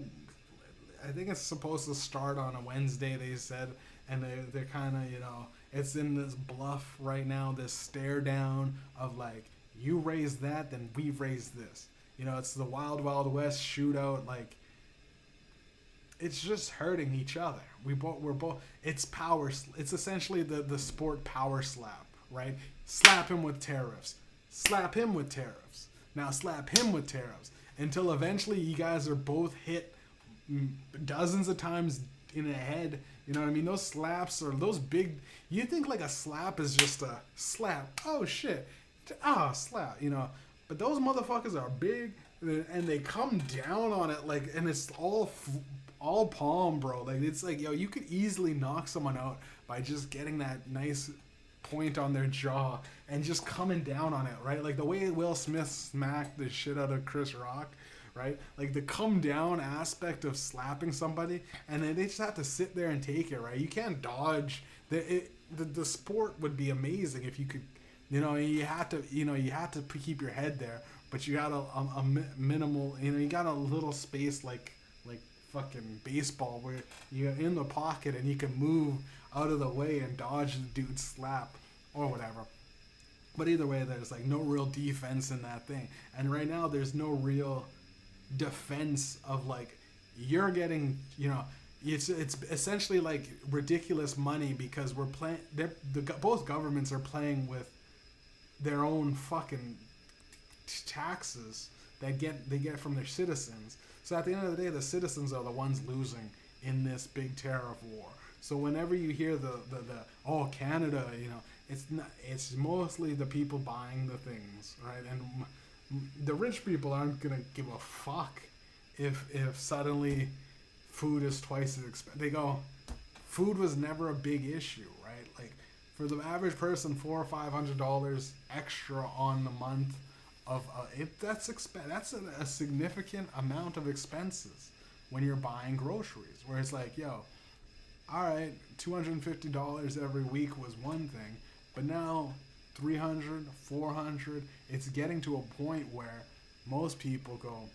I think it's supposed to start on a Wednesday, they said, and they're kind of, you know, it's in this bluff right now, this stare down of like, you raise that, then we raise this. You know, it's the Wild Wild West shootout. Like, it's just hurting each other. We're both. It's power. It's essentially the sport power slap, right? Slap him with tariffs. Slap him with tariffs. Now slap him with tariffs until eventually you guys are both hit dozens of times in the head. You know what I mean? Those slaps are those big. You think like a slap is just a slap. Oh shit. Slap. You know. But those motherfuckers are big and they come down on it like, and it's all palm, bro. Like, it's like, yo, you could easily knock someone out by just getting that nice point on their jaw and just coming down on it, right? Like the way Will Smith smacked the shit out of Chris Rock, right? Like the come down aspect of slapping somebody, and then they just have to sit there and take it, right? You can't dodge. The sport would be amazing if you could, you know, you had to keep your head there, but you got a minimal, you know, you got a little space like fucking baseball where you're in the pocket and you can move out of the way and dodge the dude's slap or whatever. But either way, there's like no real defense in that thing. And right now there's no real defense of like, you're getting, you know, it's essentially like ridiculous money because we're playing, both governments are playing with their own fucking taxes they get from their citizens. So at the end of the day, the citizens are the ones losing in this big tariff war. So whenever you hear the Canada, you know, it's mostly the people buying the things, right? And the rich people aren't gonna give a fuck if suddenly food is twice as expensive. They go, food was never a big issue, right? Like for the average person, $400 or $500 extra on the month of that's a significant amount of expenses when you're buying groceries. Where it's like, yo, all right, $250 every week was one thing, but now $300, $400. It's getting to a point where most people go,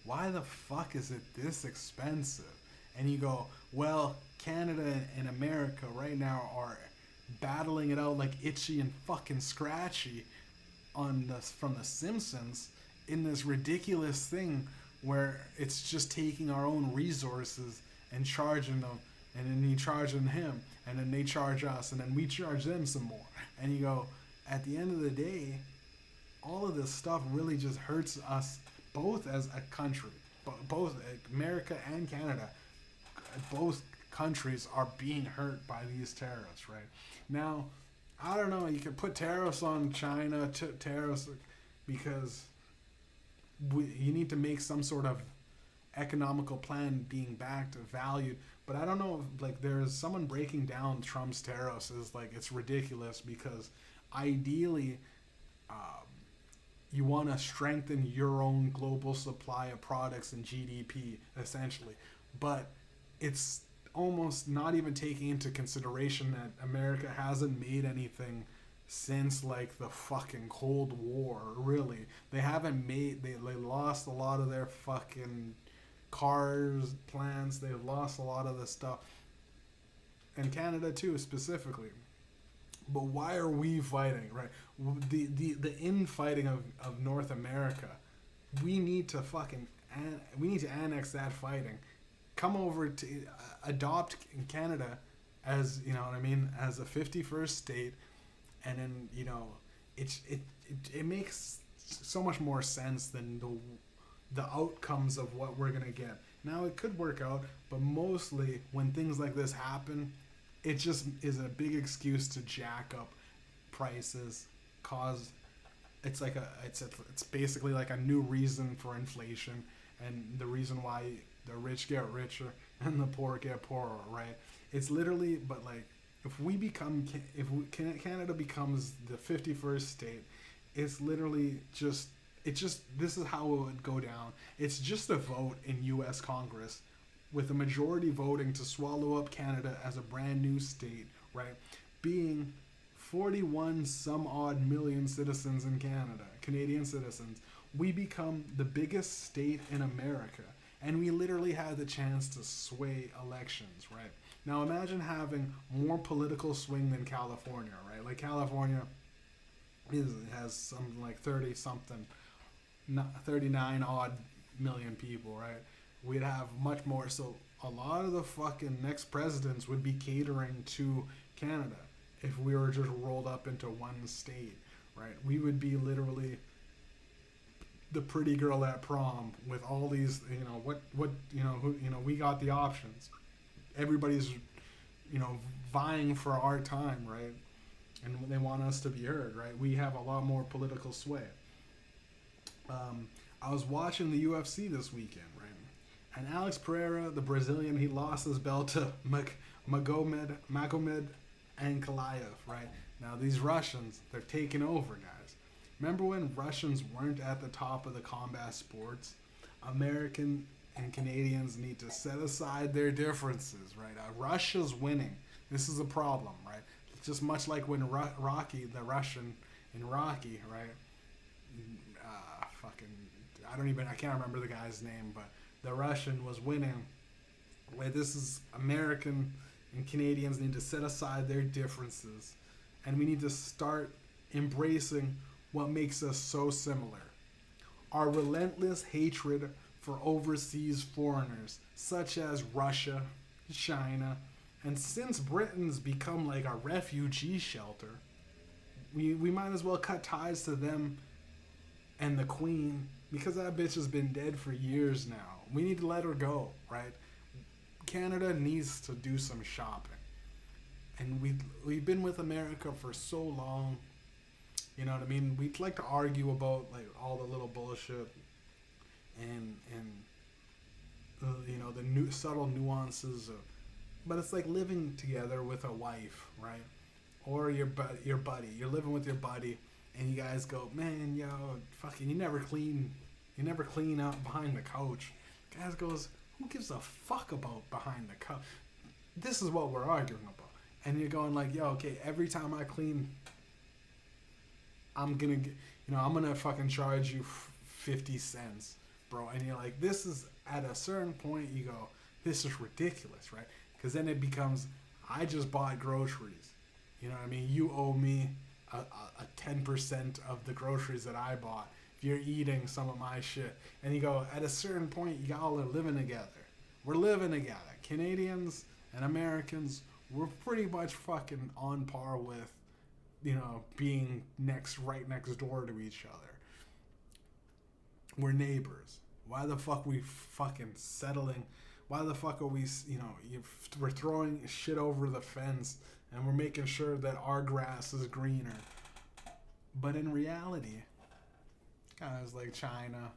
why the fuck is it this expensive? And you go, well, Canada and America right now are battling it out like Itchy and fucking Scratchy from The Simpsons in this ridiculous thing where it's just taking our own resources and charging them, and then you charging him, and then they charge us, and then we charge them some more. And you go, at the end of the day, all of this stuff really just hurts us both as a country. Both America and Canada, both countries are being hurt by these tariffs, right? Now, I don't know, you can put tariffs on China, tariffs, because you need to make some sort of economical plan being backed, valued. But I don't know, like there's someone breaking down Trump's tariffs is like, it's ridiculous because ideally you want to strengthen your own global supply of products and GDP, essentially. But it's almost not even taking into consideration that America hasn't made anything since like the fucking Cold War, really. They haven't made, they lost a lot of their fucking cars plants, they've lost a lot of the stuff. And Canada too, specifically. But why are we fighting, right? The infighting of North America, we need to annex that fighting. Come over to adopt Canada as, you know what I mean, as a 51st state, and then, you know, it makes so much more sense than the outcomes of what we're gonna get. Now it could work out, but mostly when things like this happen, it just is a big excuse to jack up prices, cause it's basically like a new reason for inflation, and the reason why the rich get richer and the poor get poorer, right? It's literally, but like Canada becomes the 51st state, it's literally just this is how it would go down. It's just a vote in U.S. Congress, with a majority voting to swallow up Canada as a brand new state, right? Being 41 some odd million citizens in Canada, Canadian citizens, we become the biggest state in America, and we literally had the chance to sway elections, right? Now imagine having more political swing than California, right? Like California has something like 30 something, 39 odd million people, right? We'd have much more. So a lot of the fucking next presidents would be catering to Canada if we were just rolled up into one state, right? We would be literally the pretty girl at prom with all these, we got the options. Everybody's, vying for our time, right? And they want us to be heard, right? We have a lot more political sway. I was watching the UFC this weekend, right? And Alex Pereira, the Brazilian, he lost his belt to Magomed Ankalaev, right? Now these Russians, they're taking over, guys. Remember when Russians weren't at the top of the combat sports? American and Canadians need to set aside their differences, right? Russia's winning. This is a problem, right? Just much like when Rocky, the Russian in Rocky, right? I can't remember the guy's name, but the Russian was winning. Where this is American and Canadians need to set aside their differences, and we need to start embracing what makes us so similar. Our relentless hatred for overseas foreigners, such as Russia, China, and since Britain's become like a refugee shelter, we might as well cut ties to them and the Queen, because that bitch has been dead for years now. We need to let her go, right? Canada needs to do some shopping. And we've been with America for so long. You know what I mean? We'd like to argue about like all the little bullshit and the new subtle nuances of, but it's like living together with a wife, right? Or your buddy. You're living with your buddy, and you guys go, man, yo, fucking, you never clean up behind the couch. Guys goes, who gives a fuck about behind the couch? This is what we're arguing about. And you're going like, yo, okay, every time I clean, I'm gonna fucking charge you 50 cents, bro. And you're like, this is, at a certain point, you go, this is ridiculous, right? Because then it becomes, I just bought groceries. You know what I mean? You owe me a 10% of the groceries that I bought if you're eating some of my shit. And you go, at a certain point, y'all are living together. We're living together. Canadians and Americans, we're pretty much fucking on par with, being right next door to each other. We're neighbors. Why the fuck we fucking settling? Why the fuck are we, we're throwing shit over the fence and we're making sure that our grass is greener? But in reality, guys like China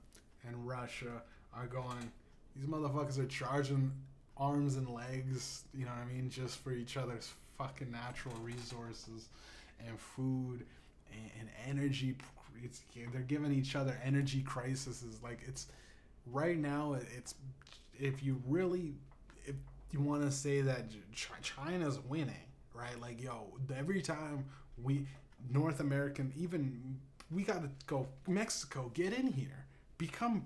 and Russia are going, these motherfuckers are charging arms and legs, you know what I mean, just for each other's fucking natural resources and food and energy. They're giving each other energy crises. Like, it's right now, it's, if you want to say that China's winning, right? Like, yo, every time North American, even, we got to go, Mexico, get in here. Become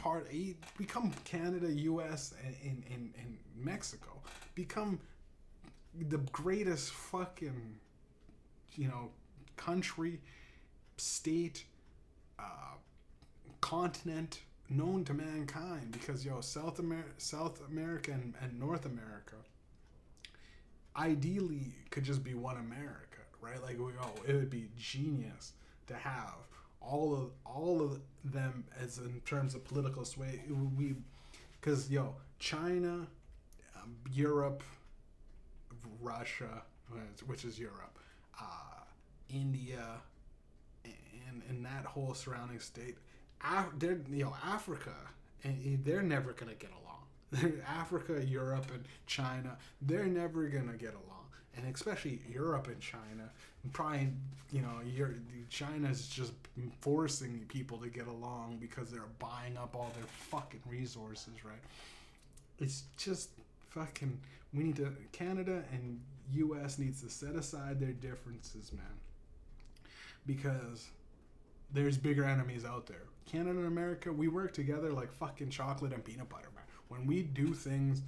Canada, U.S., and Mexico. Become the greatest fucking, country, state, continent known to mankind. Because, South America and North America ideally could just be one America, right? Like, it would be genius. to have all of them as in terms of political sway. We because China, Europe, Russia, which is Europe, India, and that whole surrounding state, Africa, and they're never gonna get along. Africa, Europe, and China, they're never gonna get along, and especially Europe and China. Probably, China's just forcing people to get along because they're buying up all their fucking resources, right? It's just fucking. Canada and U.S. needs to set aside their differences, man, because there's bigger enemies out there. Canada and America, we work together like fucking chocolate and peanut butter, man. When we do things,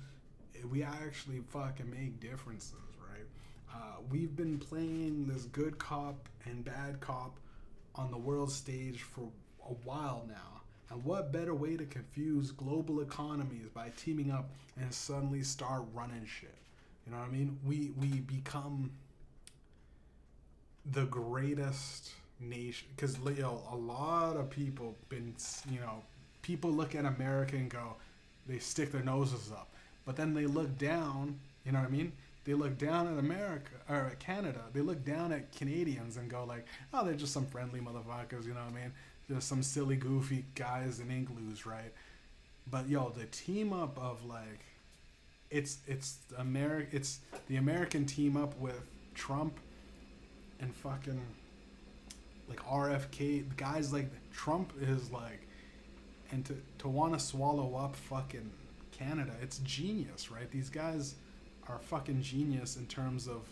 we actually fucking make differences, right? We've been playing this good cop and bad cop on the world stage for a while now. And what better way to confuse global economies by teaming up and suddenly start running shit? You know what I mean? We become the greatest nation because a lot of people people look at America and go, they stick their noses up, but then they look down. You know what I mean? They look down at America or at Canada. They look down at Canadians and go like, oh, they're just some friendly motherfuckers. You know what I mean? There's some silly, goofy guys in igloos, right? But the team up of like, it's the American team up with Trump and fucking like RFK, guys like Trump is like, and to want to swallow up fucking Canada, it's genius, right? These guys are fucking genius in terms of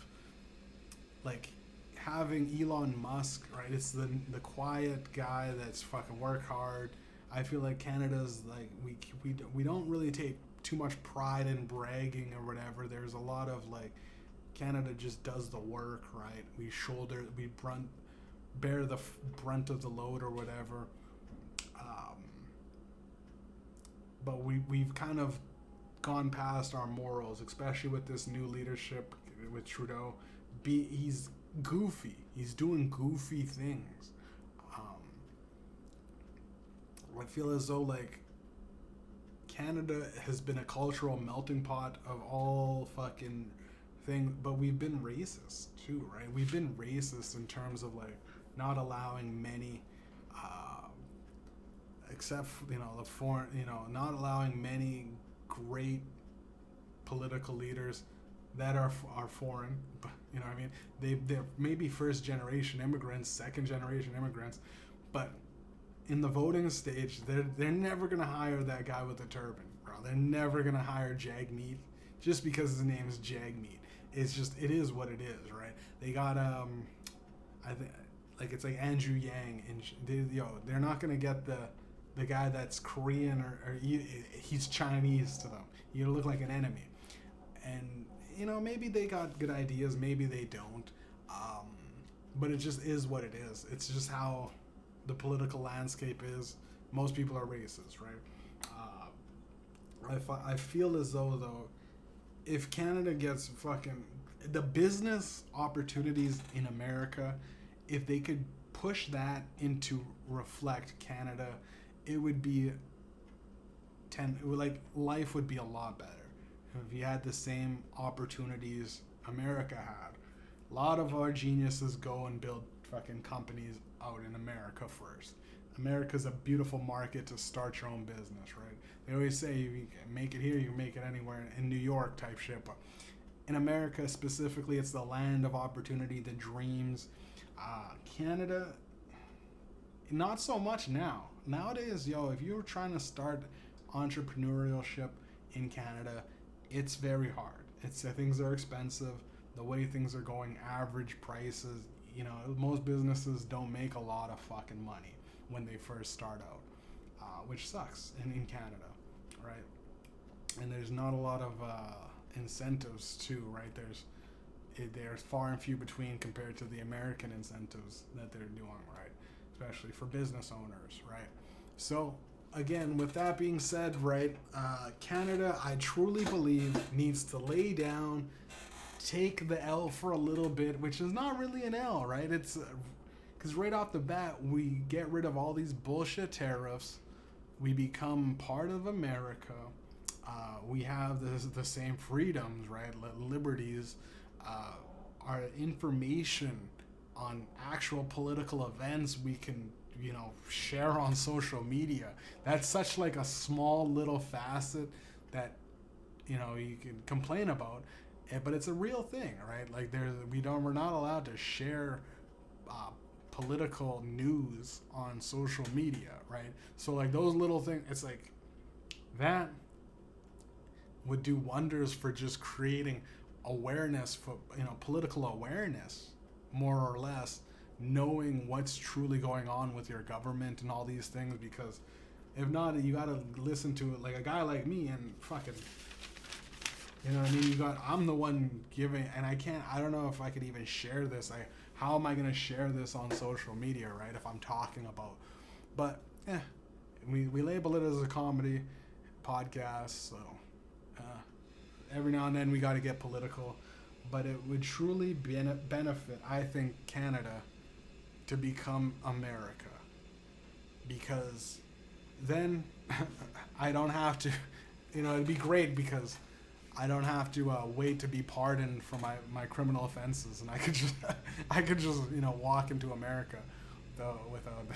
like having Elon Musk, right? It's the quiet guy that's fucking work hard. I feel like Canada's like we don't really take too much pride in bragging or whatever. There's a lot of like Canada just does the work, right? We bear the brunt of the load or whatever. But we've kind of gone past our morals, especially with this new leadership with Trudeau. He's goofy. He's doing goofy things. I feel as though like Canada has been a cultural melting pot of all fucking thing, but we've been racist too, right? We've been racist in terms of like not allowing many, except the foreign, not allowing many great political leaders that are foreign, but you know what I mean? They're maybe first generation immigrants, second generation immigrants, but in the voting stage, they're never gonna hire that guy with the turban, bro. They're never gonna hire Jagmeet just because his name is Jagmeet. It is what it is, right? They got I think like it's like Andrew Yang, and they're not gonna get the guy that's Korean or he's Chinese to them. You look like an enemy, and maybe they got good ideas, maybe they don't, but it just is what it is. It's just how the political landscape is. Most people are racist, right? I feel as though if Canada gets fucking the business opportunities in America, if they could push that into reflect Canada, it would be life would be a lot better if you had the same opportunities America had. A lot of our geniuses go and build fucking companies out in America first. America's a beautiful market to start your own business, right? They always say you can make it here, you can make it anywhere in New York type shit, but in America specifically, it's the land of opportunity, the dreams. Canada, not so much now. Nowadays, if you're trying to start entrepreneurship in Canada, it's very hard. Things are expensive. The way things are going, average prices, most businesses don't make a lot of fucking money when they first start out, which sucks in Canada, right? And there's not a lot of incentives too, right? They're far and few between compared to the American incentives that they're doing, right? Especially for business owners, right? So again, with that being said, right, Canada, I truly believe, needs to lay down, take the L for a little bit, which is not really an L, right? It's Because right off the bat, we get rid of all these bullshit tariffs. We become part of America. We have the same freedoms, right? Liberties. Our information on actual political events we can, share on social media. That's such like a small little facet that, you can complain about, but it's a real thing, right? Like we're not allowed to share political news on social media, right? So like those little things, it's like that would do wonders for just creating awareness for political awareness, more or less, knowing what's truly going on with your government and all these things. Because if not, you gotta listen to it like a guy like me and fucking, what I mean? I'm the one giving, and I don't know if I could even share this. How am I gonna share this on social media, right? If I'm talking about, but we label it as a comedy podcast, so every now and then we got to get political, but it would truly benefit, I think, Canada to become America, because then I don't have to, it'd be great because I don't have to wait to be pardoned for my criminal offenses, and I could just walk into America though without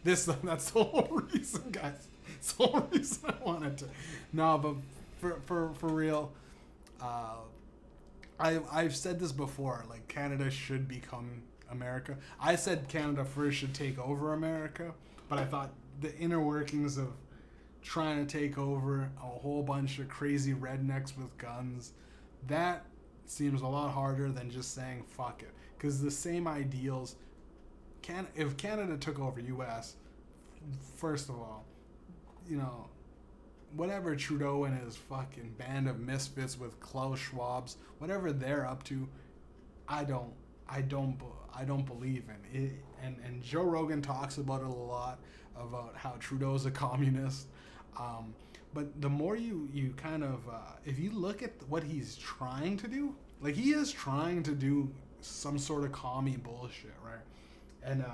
this. That's the whole reason, guys. It's the whole reason I wanted to. No, but for real, I've said this before. Like, Canada should become America. I said Canada first should take over America, but I thought the inner workings of trying to take over a whole bunch of crazy rednecks with guns, that seems a lot harder than just saying fuck it. Because the same ideals, if Canada took over U.S., first of all, whatever Trudeau and his fucking band of misfits with Klaus Schwab's, whatever they're up to, I don't believe in it. And Joe Rogan talks about it a lot, about how Trudeau's a communist. But the more you kind of, if you look at what he's trying to do, like, he is trying to do some sort of commie bullshit, right? And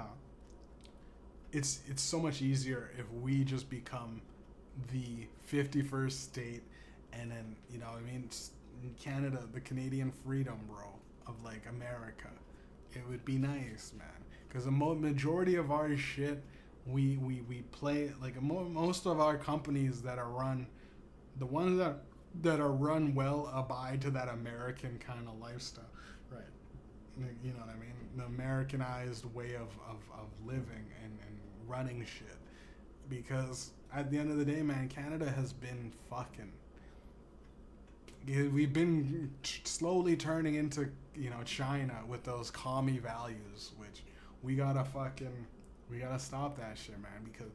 it's so much easier if we just become the 51st state, and then, Canada, the Canadian freedom, bro, of like America. It would be nice, man, because the majority of our shit, we play, like, most of our companies that are run, the ones that are run well, abide to that American kind of lifestyle, right? You know what I mean? The Americanized way of living and running shit. Because at the end of the day, man, Canada has been fucking, we've been slowly turning into, China with those commie values, which we gotta stop that shit, man, because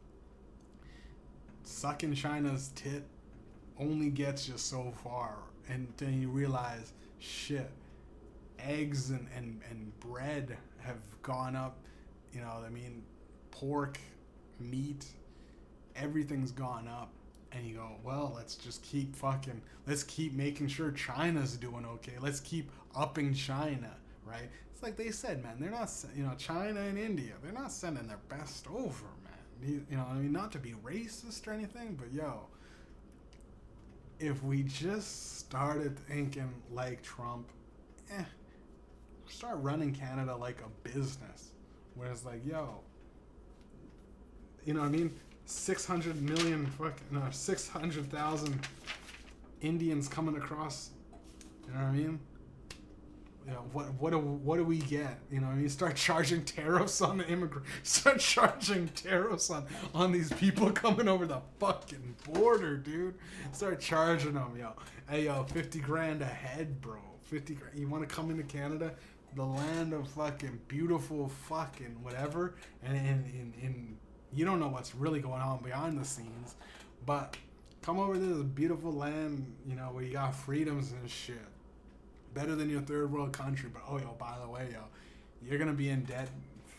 sucking China's tit only gets you so far, and then you realize, shit, eggs and bread have gone up, pork, meat, everything's gone up, and you go, well, let's keep making sure China's doing okay. Let's keep upping China, right? It's like they said, man, they're not, China and India, they're not sending their best over, man. Not to be racist or anything, but if we just started thinking like Trump, start running Canada like a business, where it's like, 600,000 Indians coming across, what do we get? Start charging tariffs on the immigrant, start charging tariffs on these people coming over the fucking border, dude. Start charging them, Hey, 50 grand a head, bro. 50 grand. You want to come into Canada, the land of fucking beautiful fucking whatever, and you don't know what's really going on behind the scenes, but come over to this beautiful land, where you got freedoms and shit. Better than your third world country, but by the way, you're gonna be in debt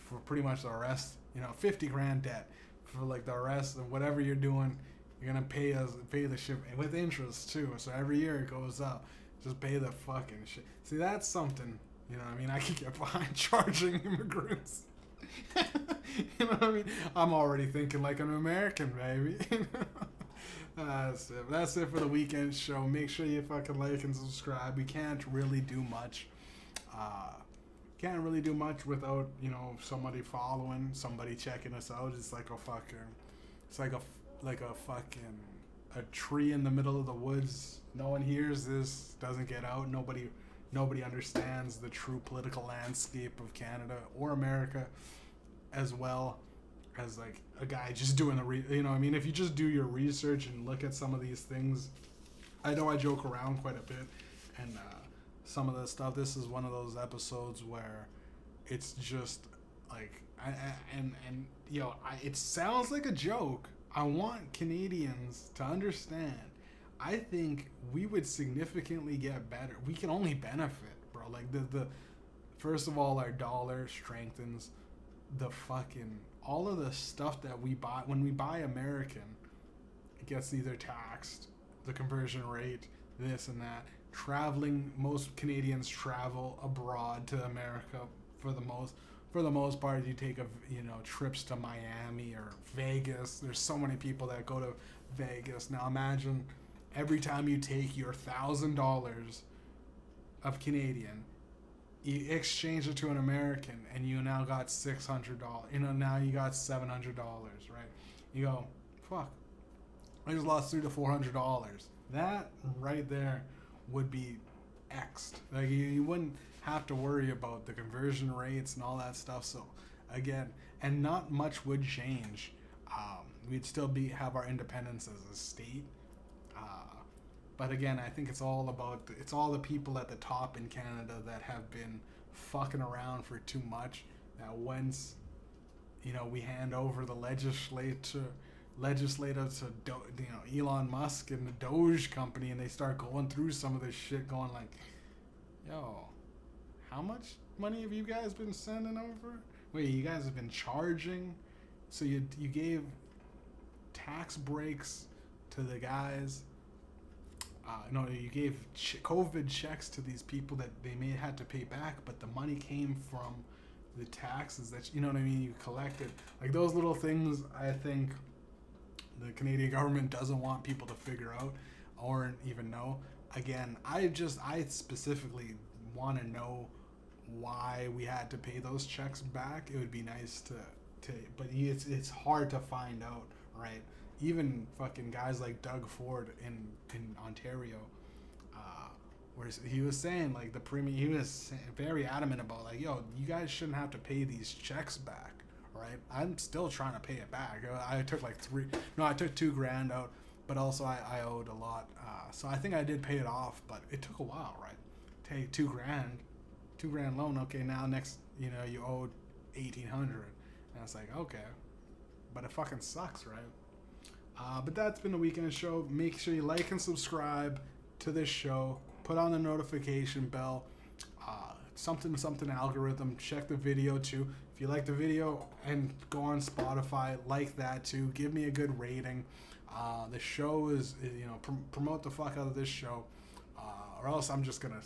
for pretty much the rest, 50 grand debt for like the rest of whatever you're doing. You're gonna pay the shit, and with interest too. So every year it goes up. Just pay the fucking shit. See, that's something, I could get behind, charging immigrants You know what I mean? I'm already thinking like an American, baby. That's it. That's it for the weekend show. Make sure you fucking like and subscribe. We can't really do much. Can't really do much without, you know, somebody following, somebody checking us out. It's like a fucking, it's like a fucking, a tree in the middle of the woods. No one hears this, doesn't get out. Nobody understands the true political landscape of Canada or America, as well as like a guy just doing the you know, I mean, if you just do your research and look at some of these things, I know I joke around quite a bit, and some of the stuff. This is one of those episodes where it's just like, it sounds like a joke. I want Canadians to understand. I think we would significantly get better. We can only benefit, bro. Like the first of all, our dollar strengthens. The fucking all of the stuff that we buy when we buy American, it gets either taxed, the conversion rate, this and that. Traveling, most Canadians travel abroad to America for the most part. You take trips to Miami or Vegas. There's so many people that go to Vegas. Now imagine every time you take your $1,000 of Canadian, you exchange it to an American, and you now got $600. Now you got $700, right? You go, fuck, I just lost $300 to $400. That right there would be X'd. Like you wouldn't have to worry about the conversion rates and all that stuff. So again, and not much would change. We'd still have our independence as a state. But again, I think it's all the people at the top in Canada that have been fucking around for too much. That once, we hand over the legislative to Elon Musk and the Doge company, and they start going through some of this shit, going like, yo, how much money have you guys been sending over? Wait, you guys have been charging? So you gave tax breaks to the guys. You gave COVID checks to these people that they may have had to pay back, but the money came from the taxes that, you collected. Like those little things, I think the Canadian government doesn't want people to figure out or even know. Again, I specifically want to know why we had to pay those checks back. It would be nice to but it's hard to find out, right? Even fucking guys like Doug Ford in Ontario, where he was saying like the premium, he was very adamant about like, yo, you guys shouldn't have to pay these checks back, right? I'm still trying to pay it back. I took I took $2,000 out, but also I owed a lot. So I think I did pay it off, but it took a while, right? Take $2,000 loan. Okay, now next, you owed $1,800, and it's like, okay, but it fucking sucks, right? But that's been the weekend show. Make sure you like and subscribe to this show. Put on the notification bell. Something algorithm. Check the video too. If you like the video, and go on Spotify, like that too. Give me a good rating. The show is, promote the fuck out of this show. Or else I'm just gonna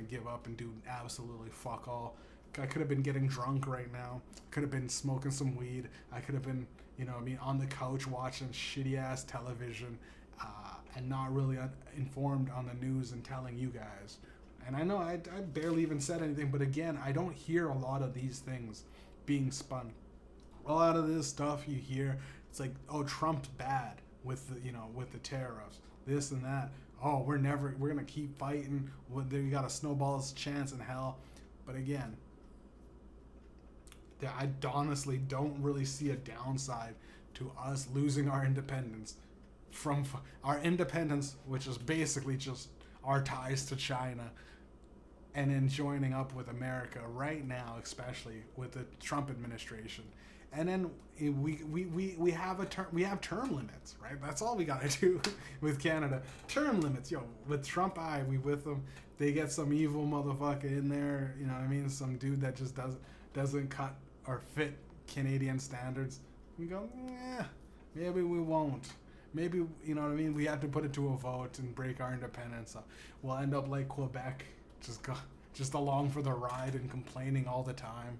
give up and do absolutely fuck all. I could have been getting drunk right now. Could have been smoking some weed. I could have been, on the couch watching shitty ass television, and not really informed on the news and telling you guys. And I know I barely even said anything, but again, I don't hear a lot of these things being spun. A lot of this stuff you hear, it's like, oh, Trump's bad with the tariffs, this and that. Oh, we're gonna keep fighting. We got a snowball's chance in hell. But again, I honestly don't really see a downside to us losing our independence from our independence, which is basically just our ties to China, and then joining up with America right now, especially with the Trump administration. And then we have term limits, right? That's all we gotta do with Canada. Term limits, with Trump, we with them. They get some evil motherfucker in there, you know what I mean? Some dude that just doesn't cut or fit Canadian standards. We go, maybe we won't. Maybe, you know what I mean? We have to put it to a vote and break our independence. So we'll end up like Quebec, just along for the ride and complaining all the time.